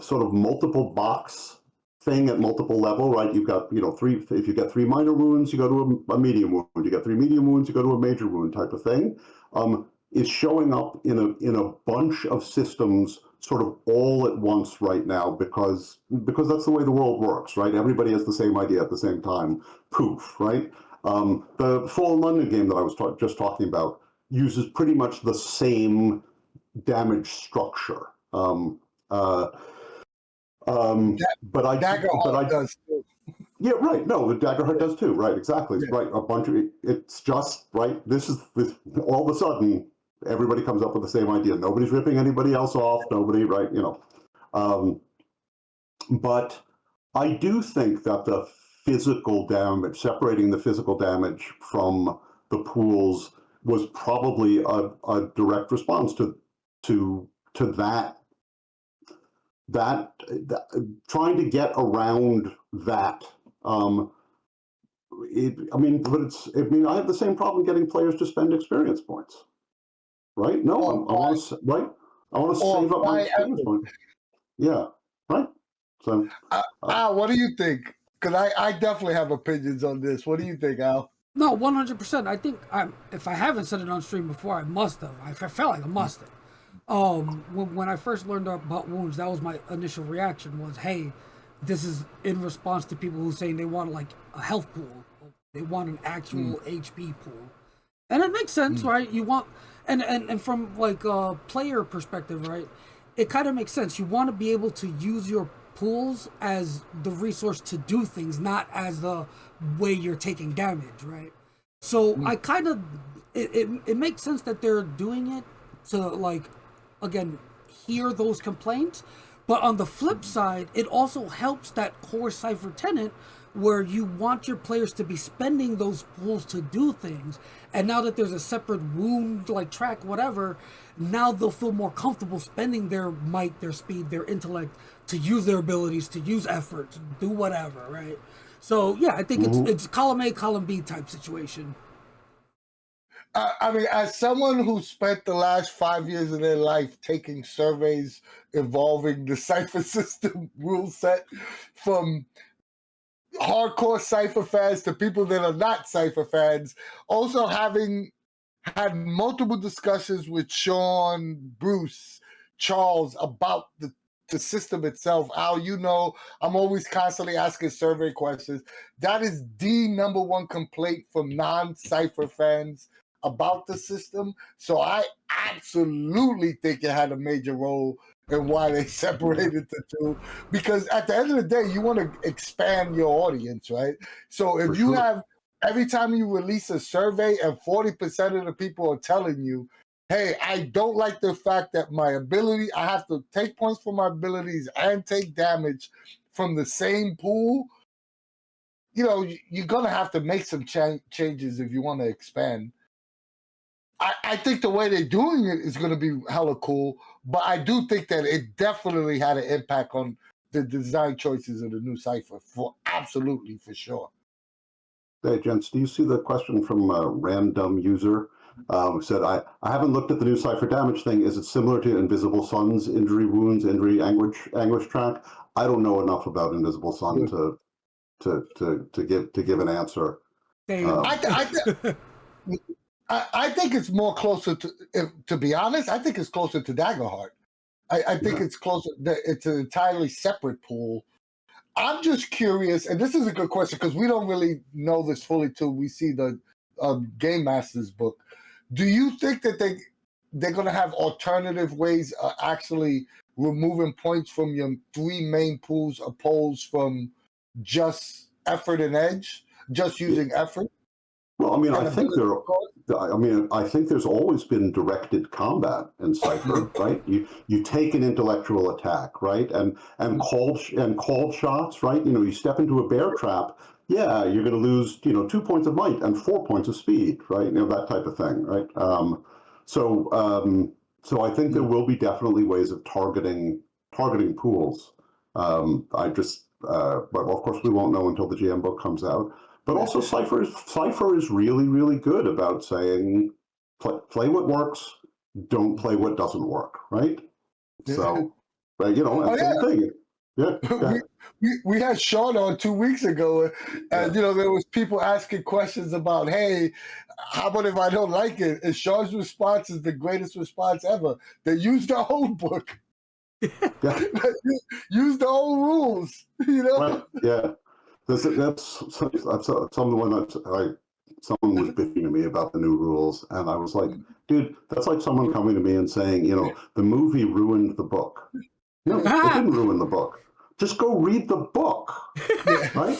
sort of multiple box thing at multiple level, right? You've got, three, if you get 3 minor wounds, you go to a medium wound. You get 3 medium wounds, you go to a major wound type of thing. Is showing up in a bunch of systems sort of all at once right now because that's the way the world works, right? Everybody has the same idea at the same time. Poof, right? The Fallen London game that I was just talking about uses pretty much the same damage structure. But I does too. Yeah, right. No, the Daggerheart does too. Right, exactly. Yeah. Right. A bunch of it's just right. This all of a sudden everybody comes up with the same idea. Nobody's ripping anybody else off. Nobody, right? But I do think that the physical damage, separating the physical damage from the pools, was probably a direct response to that trying to get around that. I have the same problem getting players to spend experience points. Right? No, I want to save up my experience points. Yeah, right. So, Al, what do you think? Because I definitely have opinions on this. What do you think, Al? No, 100%. I think if I haven't said it on stream before, I must have. I felt like I must have. When I first learned about wounds, that was my initial reaction was, hey, this is in response to people who saying they want like a health pool. They want an actual HP pool. And it makes sense, right? You want, and from like a player perspective, right? It kind of makes sense. You want to be able to use your pools as the resource to do things, not as the way you're taking damage, right? So I kind of, it makes sense that they're doing it to like, again, hear those complaints. But on the flip side, it also helps that core Cypher tenant where you want your players to be spending those pools to do things. And now that there's a separate wound, like track, whatever, now they'll feel more comfortable spending their might, their speed, their intellect to use their abilities, to use effort, to do whatever, right? So, yeah, I think it's column A, column B type situation. I mean, as someone who spent the last 5 years of their life taking surveys involving the Cypher system rule set, from hardcore Cypher fans to people that are not Cypher fans, also having had multiple discussions with Sean, Bruce, Charles about the system itself. Al, I'm always constantly asking survey questions. That is the number one complaint from non-Cypher fans about the system. So I absolutely think it had a major role in why they separated the two. Because at the end of the day, you want to expand your audience, right? So if you have, every time you release a survey and 40% of the people are telling you, hey, I don't like the fact that my ability, I have to take points from my abilities and take damage from the same pool, you're going to have to make some changes if you want to expand. I think the way they're doing it is going to be hella cool, but I do think that it definitely had an impact on the design choices of the new Cypher, for sure. Hey, gents, do you see the question from a random user who said, I haven't looked at the new Cypher damage thing. Is it similar to Invisible Sun's injury wounds, injury anguish track? I don't know enough about Invisible Sun to give an answer. I think it's more closer to be honest, I think it's closer to Daggerheart. I think it's closer. It's an entirely separate pool. I'm just curious, and this is a good question because we don't really know this fully till we see the Game Master's book. Do you think that they're going to have alternative ways of actually removing points from your three main pools opposed from just effort and edge, just using effort? Well, I mean, And I think there's always been directed combat in Cypher, right? You take an intellectual attack, right, and called shots, right? You know, you step into a bear trap, yeah, you're going to lose, 2 points of might and 4 points of speed, right? That type of thing, right? So I think there will be definitely ways of targeting pools. But of course we won't know until the GM book comes out. But also Cypher is really, really good about saying, play what works, don't play what doesn't work, right? So, right, same thing. Yeah. We had Sean on 2 weeks ago, and there was people asking questions about, hey, how about if I don't like it? And Sean's response is the greatest response ever. They use the whole book. Use the whole rules, Right. Yeah. That's something that someone was bitching to me about the new rules, and I was like, dude, that's like someone coming to me and saying, the movie ruined the book. No, it didn't ruin the book. Just go read the book, right?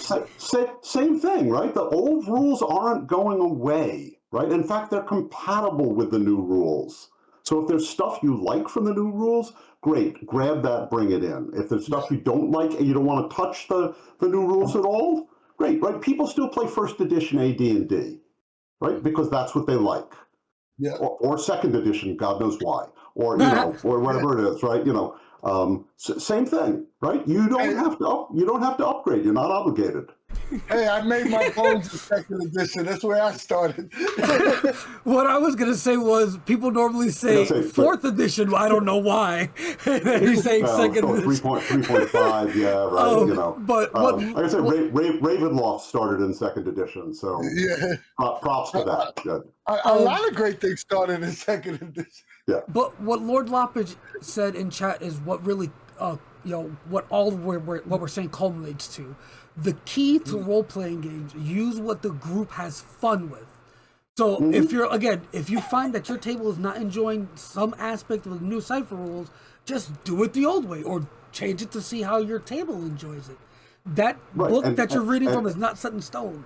Same thing, right? The old rules aren't going away, right? In fact, they're compatible with the new rules. So if there's stuff you like from the new rules, great, grab that, bring it in. If there's stuff you don't like and you don't want to touch the new rules at all, great, right? People still play first edition AD&D, right? Because that's what they like. Yeah. Or second edition, God knows why. Or, or whatever it is, right? Same thing, right? You don't have to upgrade. You're not obligated. Hey, I made my bones in second edition. That's where I started. What I was going to say was people normally say fourth edition. I don't know why. He's saying second edition. 3.5, yeah, right. But like I said, Ravenloft started in second edition, so props to that. Good. A lot of great things started in second edition. Yeah. But what Lord Loppage said in chat is what really, what we're saying culminates to. The key to role-playing games, use what the group has fun with. So if you find that your table is not enjoying some aspect of the new Cypher rules, just do it the old way or change it to see how your table enjoys it. That book that you're reading from is not set in stone.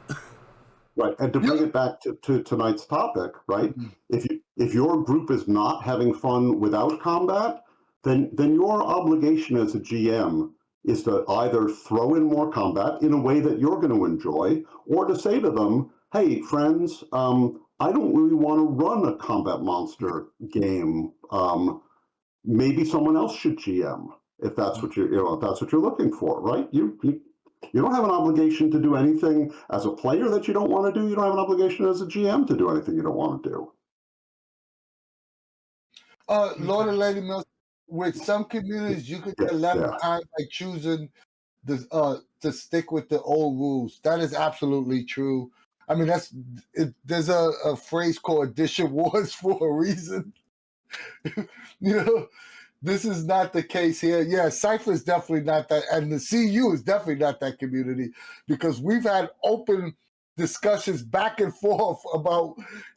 Right, and to bring it back to tonight's topic, right? If your group is not having fun without combat, then your obligation as a GM is to either throw in more combat in a way that you're going to enjoy, or to say to them, hey, friends, I don't really want to run a combat monster game. Maybe someone else should GM if that's what you're looking for, right? You don't have an obligation to do anything as a player that you don't want to do. You don't have an obligation as a GM to do anything you don't want to do. Lord and Lady Mills, with some communities, you could get left behind by choosing to stick with the old rules. That is absolutely true. I mean, there's a phrase called "addition wars" for a reason. This is not the case here. Yeah, Cypher is definitely not that, and the CU is definitely not that community, because we've had open discussions back and forth about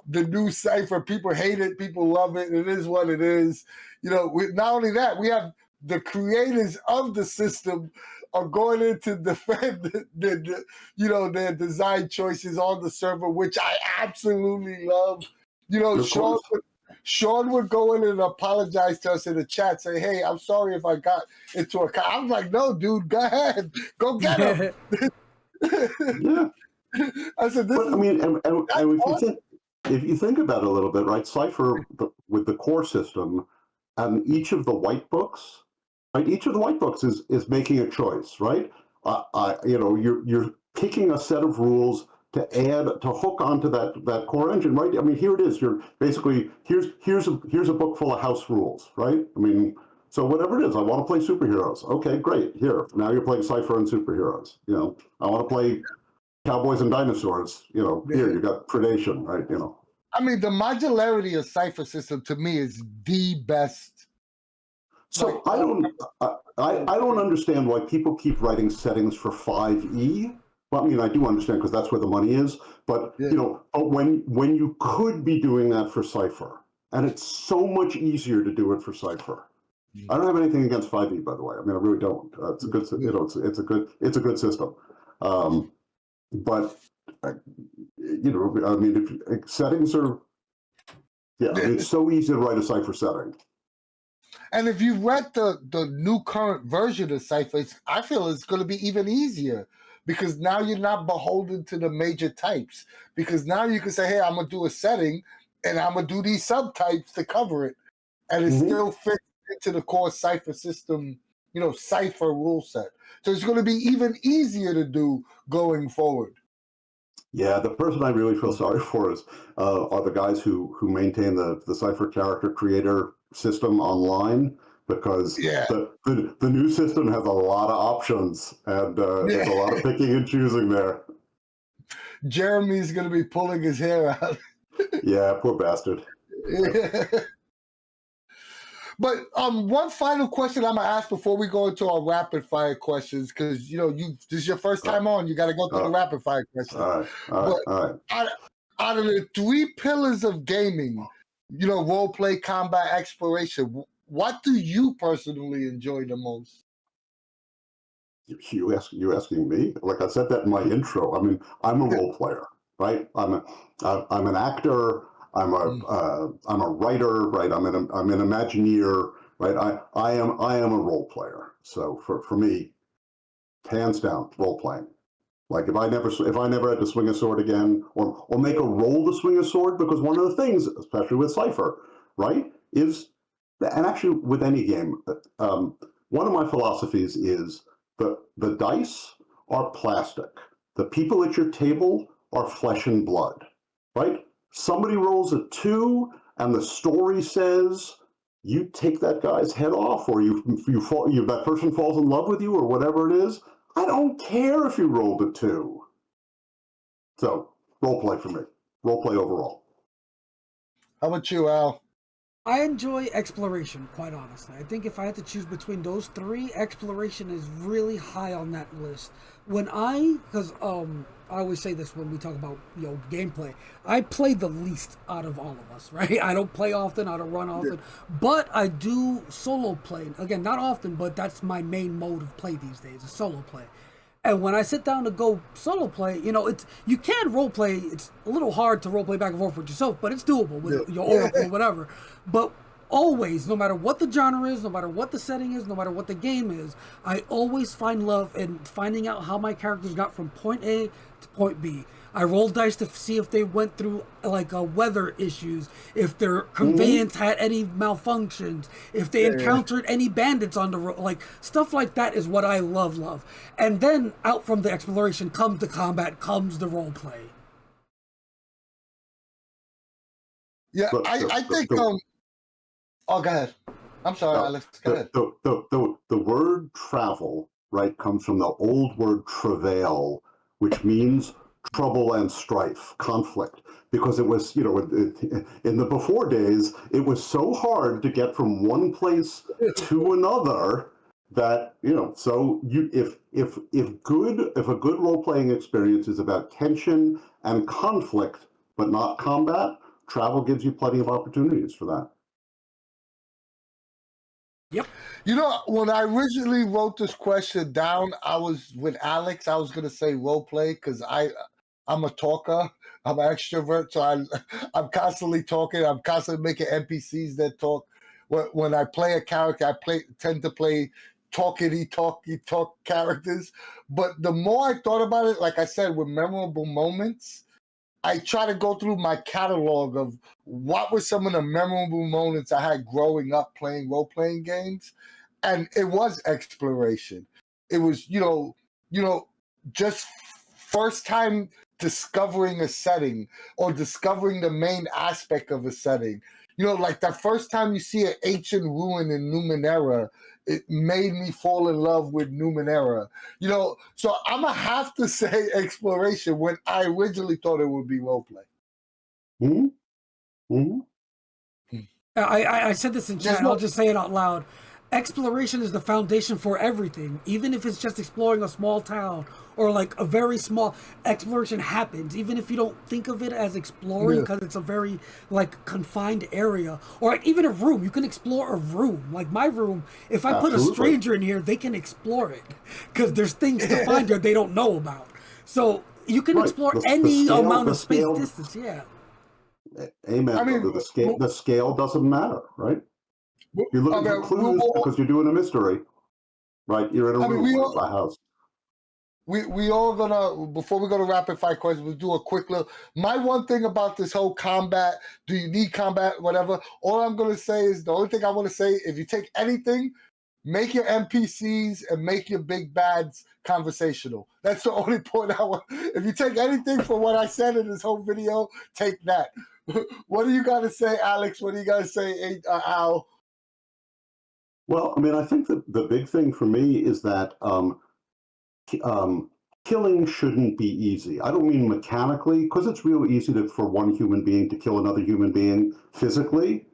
the new Cypher. People hate it, people love it. It is what it is. Not only that, we have the creators of the system are going in to defend their design choices on the server, which I absolutely love. Sean would go in and apologize to us in the chat, say, hey, I'm sorry if I got into a... I'm like, no, dude, go ahead. Go get him. Yeah. I said, if you think about it a little bit, right, Cypher with the core system and each of the white books, right, each of the white books is making a choice, right? You're picking a set of rules to hook onto that core engine, right? I mean, here it is. You're basically here's a book full of house rules, right? I mean, so whatever it is, I want to play superheroes. Okay, great. Here, now you're playing Cypher and superheroes. I want to play cowboys and dinosaurs. Here you got predation, right? I mean, the modularity of Cypher system to me is the best. So I don't understand why people keep writing settings for 5e. Well, I mean, I do understand because that's where the money is. But Yeah. you know, when you could be doing that for Cypher, and it's so much easier to do it for Cypher. I don't have anything against 5e, by the way. I mean, I really don't. It's a good, it's a good system. But you know, I mean, if settings are, yeah, I mean, it's so easy to write a Cypher setting. And if you read the new current version of Cypher, I feel it's going to be even easier because now you're not beholden to the major types. Because now you can say, hey, I'm going to do a setting and I'm going to do these subtypes to cover it. And it still fits into the core Cypher system, you know, Cypher rule set. So it's going to be even easier to do going forward. Yeah, the person I really feel sorry for is are the guys who maintain the Cypher character creator system online, because the new system has a lot of options and there's a lot of picking and choosing there. Jeremy's going to be pulling his hair out. Yeah, poor bastard. But one final question I'm gonna ask before we go into our rapid fire questions, because you know this is your first time on, you got to go through the rapid fire questions. All right. Out of the 3 pillars of gaming, you know, role play, combat, exploration, what do you personally enjoy the most? You asking me? Like I said that in my intro. I mean, I'm a role player, right? I'm an actor. I'm a writer, right? I'm an Imagineer, right? I am a role player. So for me, hands down, role playing. Like if I never had to swing a sword again, or make a roll to swing a sword, because one of the things, especially with Cypher, right, is, and actually with any game, one of my philosophies is the dice are plastic. The people at your table are flesh and blood, right? Somebody rolls a 2 and the story says you take that guy's head off, or that person falls in love with you, or whatever it is. I don't care if you rolled a 2. So role play for me. Role play overall. How about you, Al? I enjoy exploration, quite honestly. I think if I had to choose between those 3, exploration is really high on that list. Because I always say this when we talk about, you know, gameplay, I play the least out of all of us, right? I don't play often, I don't run often, but I do solo play. Again, not often, but that's my main mode of play these days, is solo play. And when I sit down to go solo play, you know, you can role play. It's a little hard to role play back and forth with yourself, but it's doable with your oracle or whatever. But always, no matter what the genre is, no matter what the setting is, no matter what the game is, I always find love in finding out how my characters got from point A to point B. I roll dice to see if they went through like weather issues, if their conveyance had any malfunctions, if they encountered any bandits on the road, like stuff like that is what I love. And then out from the exploration comes the combat, comes the role play. Yeah, I think oh, go ahead. I'm sorry, Alex. Go ahead. The word travel, right, comes from the old word travail, which means trouble and strife, conflict, because it was, you know, in the before days, it was so hard to get from one place to another that, you know, so if a good role-playing experience is about tension and conflict, but not combat, travel gives you plenty of opportunities for that. Yep. You know, when I originally wrote this question down, I was with Alex. I was going to say role play because I'm a talker. I'm an extrovert, so I'm constantly talking. I'm constantly making NPCs that talk. When I play a character, I tend to play talk characters. But the more I thought about it, like I said, with memorable moments, I try to go through my catalog of what were some of the memorable moments I had growing up playing role-playing games, and it was exploration. It was, you know, just first time discovering a setting or discovering the main aspect of a setting. You know, like that first time you see an ancient ruin in Numenera, it made me fall in love with Numenera. You know, so I'm going to have to say exploration when I originally thought it would be roleplay. Mm-hmm. Mm-hmm. I said this in chat, I'll just say it out loud. exploration is the foundation for everything. Even if it's just exploring a small town or like a very small exploration happens, even if you don't think of it as exploring because it's a very like confined area, or like even a room. You can explore a room. Like my room, if I put a stranger in here, they can explore it because there's things to find here they don't know about. So you can explore any amount of space distance. Yeah. Amen. I mean, the scale doesn't matter, right? You're looking for clues all, because you're doing a mystery, right? You're in a room or a house. We all gonna, before we go to rapid fire questions, we'll do a quick little. My one thing about this whole combat, do you need combat, whatever? All I'm gonna say is, the only thing I want to say, if you take anything, make your NPCs and make your big bads conversational. That's the only point I want. If you take anything from what I said in this whole video, take that. What do you got to say, Alex? What do you got to say, Al? Well, I mean, I think that the big thing for me is that killing shouldn't be easy. I don't mean mechanically, because it's real easy for one human being to kill another human being physically.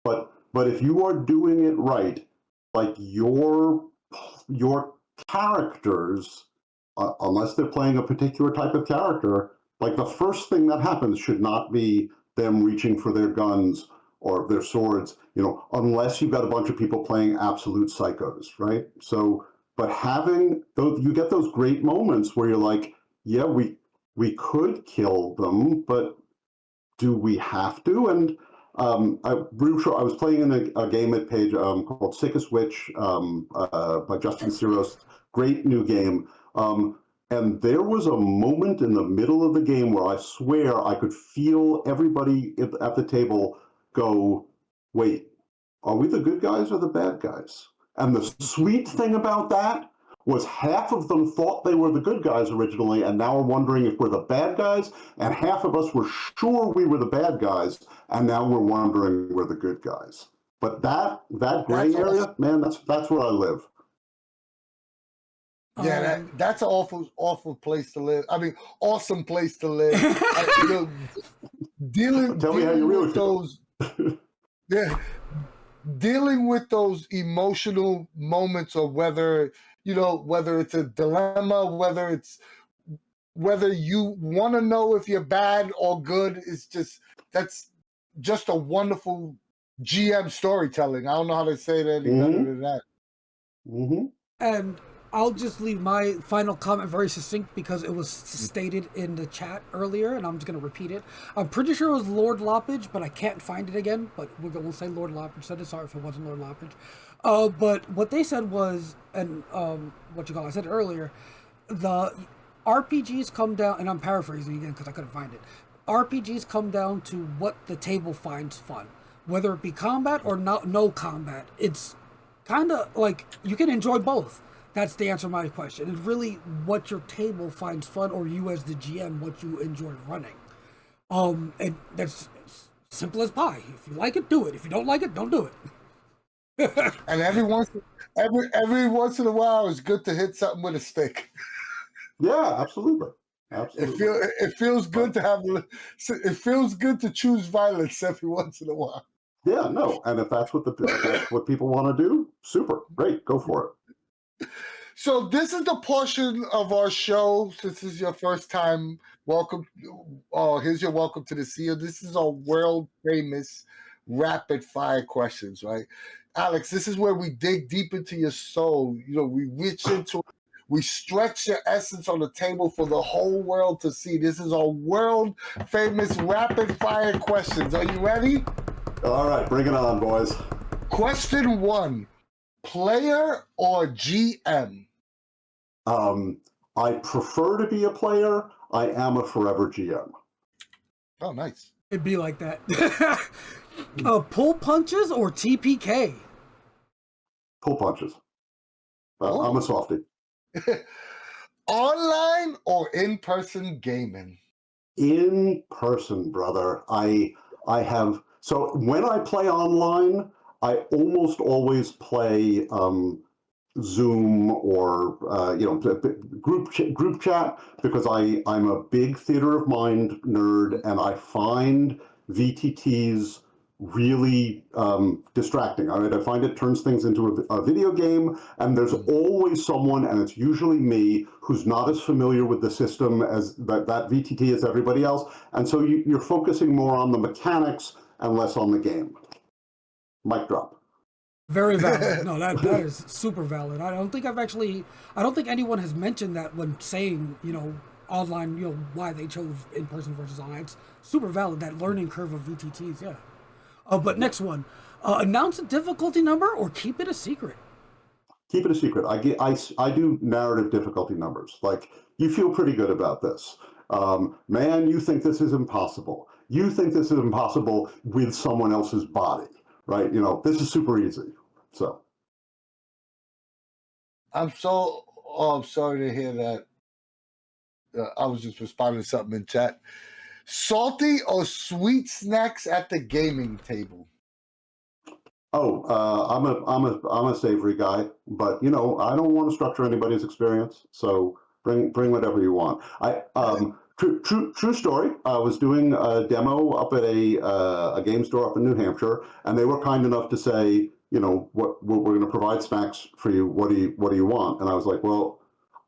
But if you are doing it right, like your characters, unless they're playing a particular type of character, like the first thing that happens should not be them reaching for their guns or their swords, unless you've got a bunch of people playing absolute psychos, right? So, but having those, you get those great moments where you're like, yeah, we could kill them, but do we have to? And I was playing in a game at Page called Sickest Witch by Justin Ciros. Great new game. And there was a moment in the middle of the game where I swear I could feel everybody at the table go, wait, are we the good guys or the bad guys? And the sweet thing about that was half of them thought they were the good guys originally and now are wondering if we're the bad guys, and half of us were sure we were the bad guys and now we're wondering we're the good guys. But that gray area, man, that's where I live. Yeah, that's an awful place to live. I mean, awesome place to live. Dealing with those, dealing with those emotional moments, or whether it's a dilemma, whether you want to know if you're bad or good, that's just a wonderful GM storytelling. I don't know how to say it any better than that. Mm-hmm. And I'll just leave my final comment very succinct because it was stated in the chat earlier, and I'm just going to repeat it. I'm pretty sure it was Lord Loppage, but I can't find it again. But we'll say Lord Loppage said it. Sorry if it wasn't Lord Loppage. But what they said was, and I said earlier, the RPGs come down, and I'm paraphrasing again because I couldn't find it. RPGs come down to what the table finds fun, whether it be combat or no combat. It's kind of like you can enjoy both. That's the answer to my question. It's really what your table finds fun, or you as the GM, what you enjoy running. And that's simple as pie. If you like it, do it. If you don't like it, don't do it. And every once in a while, it's good to hit something with a stick. Yeah, absolutely. It feels good to have. It feels good to choose violence every once in a while. Yeah, no, and if that's what people want to do, super, great, go for it. So this is the portion of our show. Since this is your first time, welcome. Here's your welcome to the CEO. This is our world famous rapid fire questions, right? Alex, this is where we dig deep into your soul. We reach into it. We stretch your essence on the table for the whole world to see. This is our world famous rapid fire questions. Are you ready? All right, bring it on, boys. Question 1. Player or GM? I prefer to be a player. I am a forever GM. Oh, nice. It'd be like that. Pull punches or TPK? Pull punches. I'm a softie. Online or in-person gaming? In person, brother. I have. So when I play online, I almost always play Zoom or group chat, because I'm a big theater of mind nerd, and I find VTTs really distracting. All right, I find it turns things into a video game, and there's always someone, and it's usually me, who's not as familiar with the system as that VTT as everybody else, and so you're focusing more on the mechanics and less on the game. Mic drop. Very valid. No, that is super valid. I don't think anyone has mentioned that when saying, online, why they chose in-person versus online. It's super valid, that learning curve of VTTs, yeah. But next one, announce a difficulty number or keep it a secret. Keep it a secret. I do narrative difficulty numbers. Like, you feel pretty good about this. Man, you think this is impossible. You think this is impossible with someone else's body, right? This is super easy. So. I'm so sorry to hear that. I was just responding to something in chat. Salty or sweet snacks at the gaming table? Oh, I'm a savory guy, but I don't want to structure anybody's experience. So bring whatever you want. True story. I was doing a demo up at a game store up in New Hampshire, and they were kind enough to say, what we're going to provide snacks for you. What do you want? And I was like, well,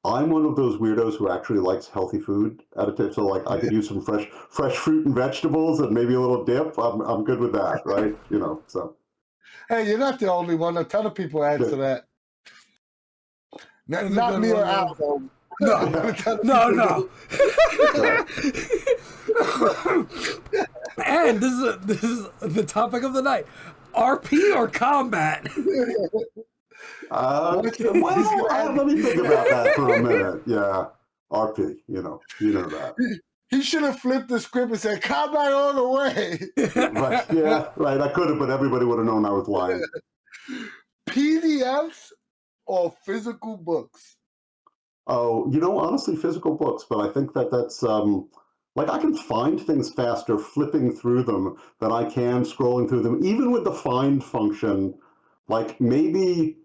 I'm one of those weirdos who actually likes healthy food at a table. So like I could use some fresh fruit and vegetables and maybe a little dip. I'm good with that, right? So. Hey, you're not the only one. A ton of people answer that. Not me or Al, though. No. And this is the topic of the night: RP or combat? Let me think about that for a minute. Yeah, RP. You know that. He should have flipped the script and said combat all the way. Right. Yeah. Right. I could have, but everybody would have known I was lying. PDFs or physical books? Oh, honestly, physical books. But I think that's like I can find things faster flipping through them than I can scrolling through them, even with the find function. Like maybe.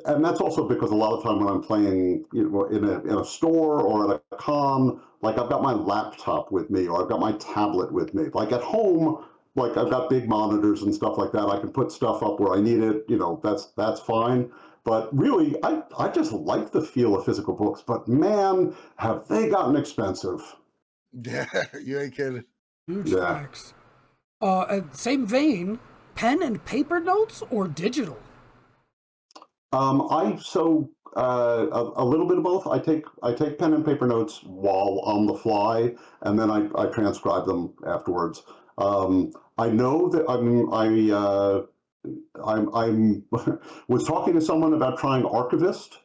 And that's also because a lot of time when I'm playing, in a store or at a con, like I've got my laptop with me or I've got my tablet with me. Like at home, like I've got big monitors and stuff like that. I can put stuff up where I need it. That's fine. But really, I just like the feel of physical books. But man, have they gotten expensive? Yeah, you ain't kidding. Huge facts. Same vein, pen and paper notes or digital? A little bit of both. I take pen and paper notes while on the fly, and then I transcribe them afterwards. I know that I'm was talking to someone about trying Archivist,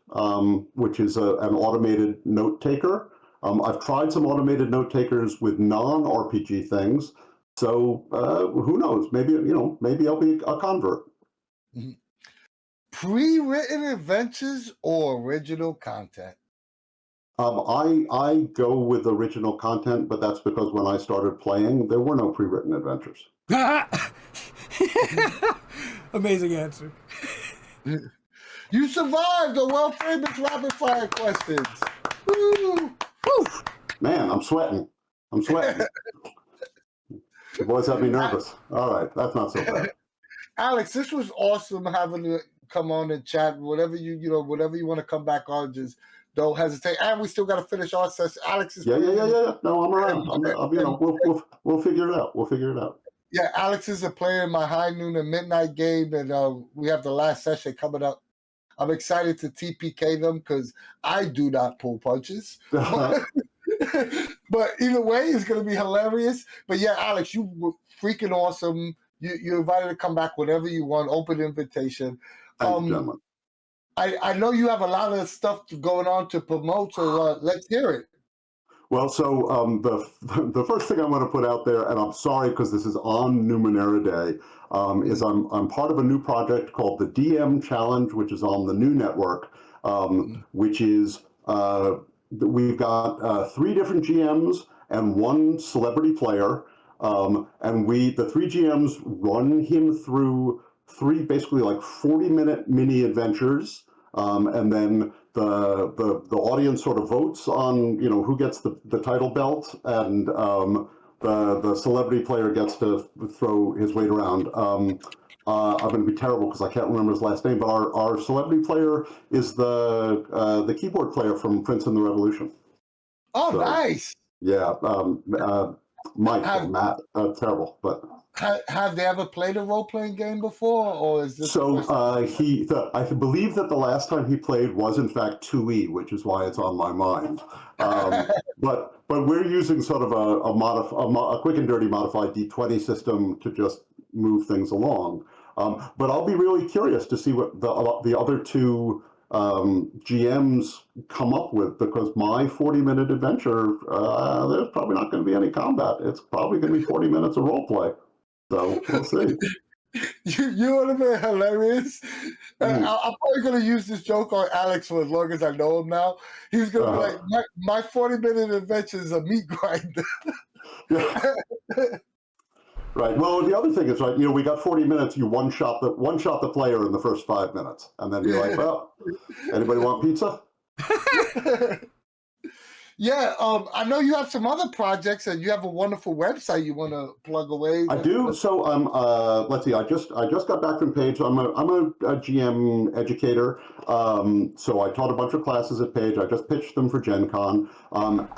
which is an automated note taker. I've tried some automated note takers with non-RPG things, so who knows? Maybe I'll be a convert. Mm-hmm. Pre-written adventures or original content? I go with original content, but that's because when I started playing, there were no pre-written adventures. Amazing answer. You survived the world-famous rapid fire questions. Woo! Woo! Man, I'm sweating. The boys have me nervous. All right, that's not so bad. Alex, this was awesome having you come on and chat. Whatever you want to come back on, just don't hesitate. And we still got to finish our session. Alex is yeah. No, I'm around. We'll figure it out. Yeah, Alex is a player in my high noon and midnight game, and we have the last session coming up. I'm excited to TPK them because I do not pull punches. But either way, it's going to be hilarious. But yeah, Alex, you were freaking awesome. You're invited to come back whenever you want. Open invitation. Thank you, gentlemen. I know you have a lot of stuff going on to promote, so let's hear it. Well, so the first thing I want to put out there, and I'm sorry because this is on Numenera Day, is I'm part of a new project called the DM Challenge, which is on the New Network, which is we've got 3 different GMs and 1 celebrity player, and the 3 GMs run him through 3 basically like 40-minute mini adventures, and then the audience sort of votes on who gets the title belt, and the celebrity player gets to throw his weight around. I'm going to be terrible because I can't remember his last name, but our celebrity player is the keyboard player from Prince and the Revolution. Oh, So, nice. Yeah, Mike Have, or Matt, terrible, but. have they ever played a role-playing game before, or is this the So first time? I believe that the last time he played was in fact 2E, which is why it's on my mind. But we're using sort of a quick and dirty modified D20 system to just move things along. But I'll be really curious to see what the other two GMs come up with, because my 40-minute adventure, there's probably not going to be any combat. It's probably going to be 40 minutes of role play. So we'll see. You would have been hilarious. I'm probably going to use this joke on Alex for as long as I know him now. He's going to be like, my 40-minute adventure is a meat grinder. Yeah. Right. Well, the other thing is, right, we got 40 minutes, you one shot the player in the first 5 minutes, and then be like, well, anybody want pizza? Yeah, I know you have some other projects, and you have a wonderful website you want to plug away. I do. So let's see. I just got back from Page. I'm a GM educator. So I taught a bunch of classes at Page. I just pitched them for Gen Con.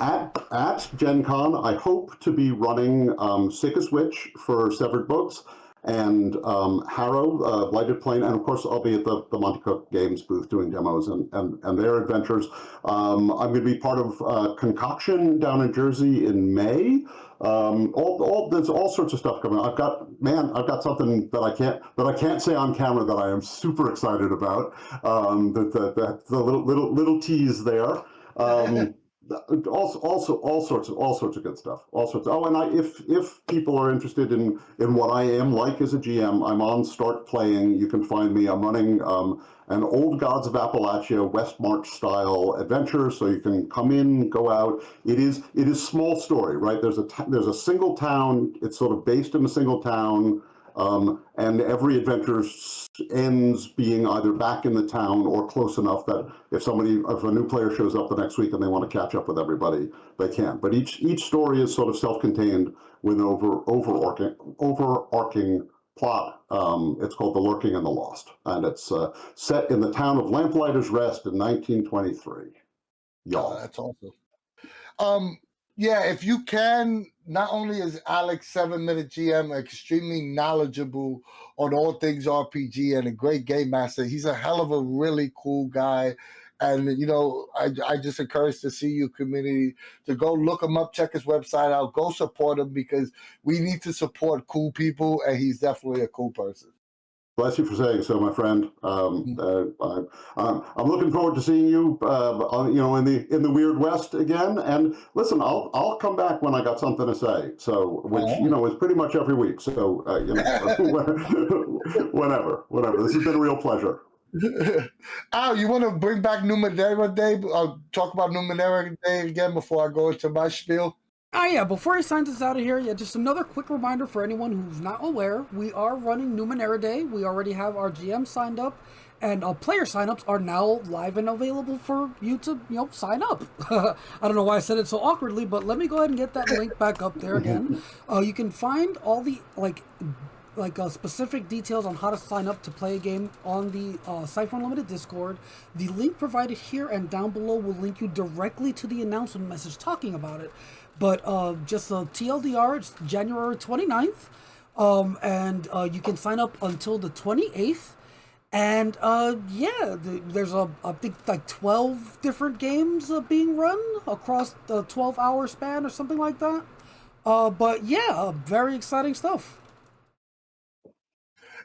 At Gen Con, I hope to be running Sickest Witch for Severed Books, and Harrow, Blighted Plain, and of course I'll be at the Monte Cook Games booth doing demos and their adventures. I'm going to be part of Concoction down in Jersey in May. There's all sorts of stuff coming. I've got something that I can't say on camera that I am super excited about. The little tease there. All sorts of good stuff. Oh, and if people are interested in what I am like as a GM, I'm on Start Playing. You can find me. I'm running an Old Gods of Appalachia West March style adventure, so you can come in, go out. It is small story, right? There's a single town. It's sort of based in a single town. And every adventure ends being either back in the town or close enough that if a new player shows up the next week and they want to catch up with everybody, they can. But each story is sort of self-contained with an overarching plot. It's called The Lurking and the Lost, and it's set in the town of Lamplighters Rest in 1923. Y'all. Oh, that's awesome. Yeah, if you can, not only is Alex 7-Minute GM extremely knowledgeable on all things RPG and a great game master, he's a hell of a really cool guy. And, I just encourage the CU community to go look him up, check his website out, go support him, because we need to support cool people, and he's definitely a cool person. Bless you for saying so, my friend. I'm looking forward to seeing you, in the Weird West again. And listen, I'll come back when I got something to say. So, which is pretty much every week. So, whenever. This has been a real pleasure. Al, you want to bring back Numenera Day? I'll talk about Numenera Day again before I go into my spiel. Oh yeah, before I sign us out of here, just another quick reminder for anyone who's not aware, we are running Numenera Day. We already have our GM signed up, and player signups are now live and available for you to, sign up. I don't know why I said it so awkwardly, but let me go ahead and get that link back up there again. You can find all the, specific details on how to sign up to play a game on the Cypher Unlimited Discord. The link provided here and down below will link you directly to the announcement message talking about it. But just a TLDR, it's January 29th, and you can sign up until the 28th. And there's I think 12 different games being run across the 12-hour span or something like that. Very exciting stuff.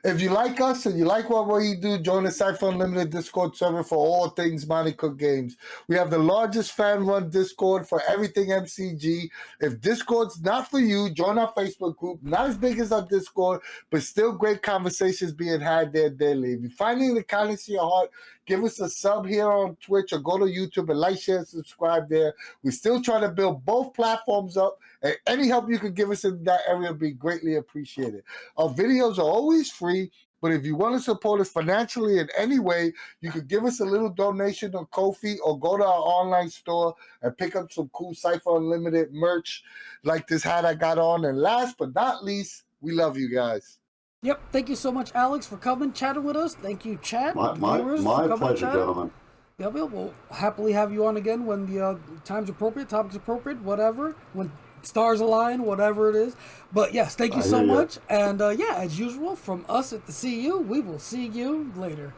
If you like us and you like what we do, join the Cypher Unlimited Discord server for all things Monte Cook games. We have the largest fan-run Discord for everything MCG. If Discord's not for you, join our Facebook group. Not as big as our Discord, but still great conversations being had there daily. If you're finding the kindness in your heart, give us a sub here on Twitch or go to YouTube and like, share, and subscribe there. We're still trying to build both platforms up, and any help you can give us in that area would be greatly appreciated. Our videos are always free. But if you want to support us financially in any way, you could give us a little donation on Ko-fi or go to our online store and pick up some cool Cypher Unlimited merch like this hat I got on. And last but not least, we love you guys. Yep. Thank you so much, Alex, for coming, chatting with us. Thank you, chat, viewers, for My coming, pleasure, chatting. gentlemen. Yeah, we'll happily have you on again when the time's appropriate, topic's appropriate, whatever. When stars align, whatever it is. But yes, thank you so much. And yeah, as usual, from us at the CU, we will see you later.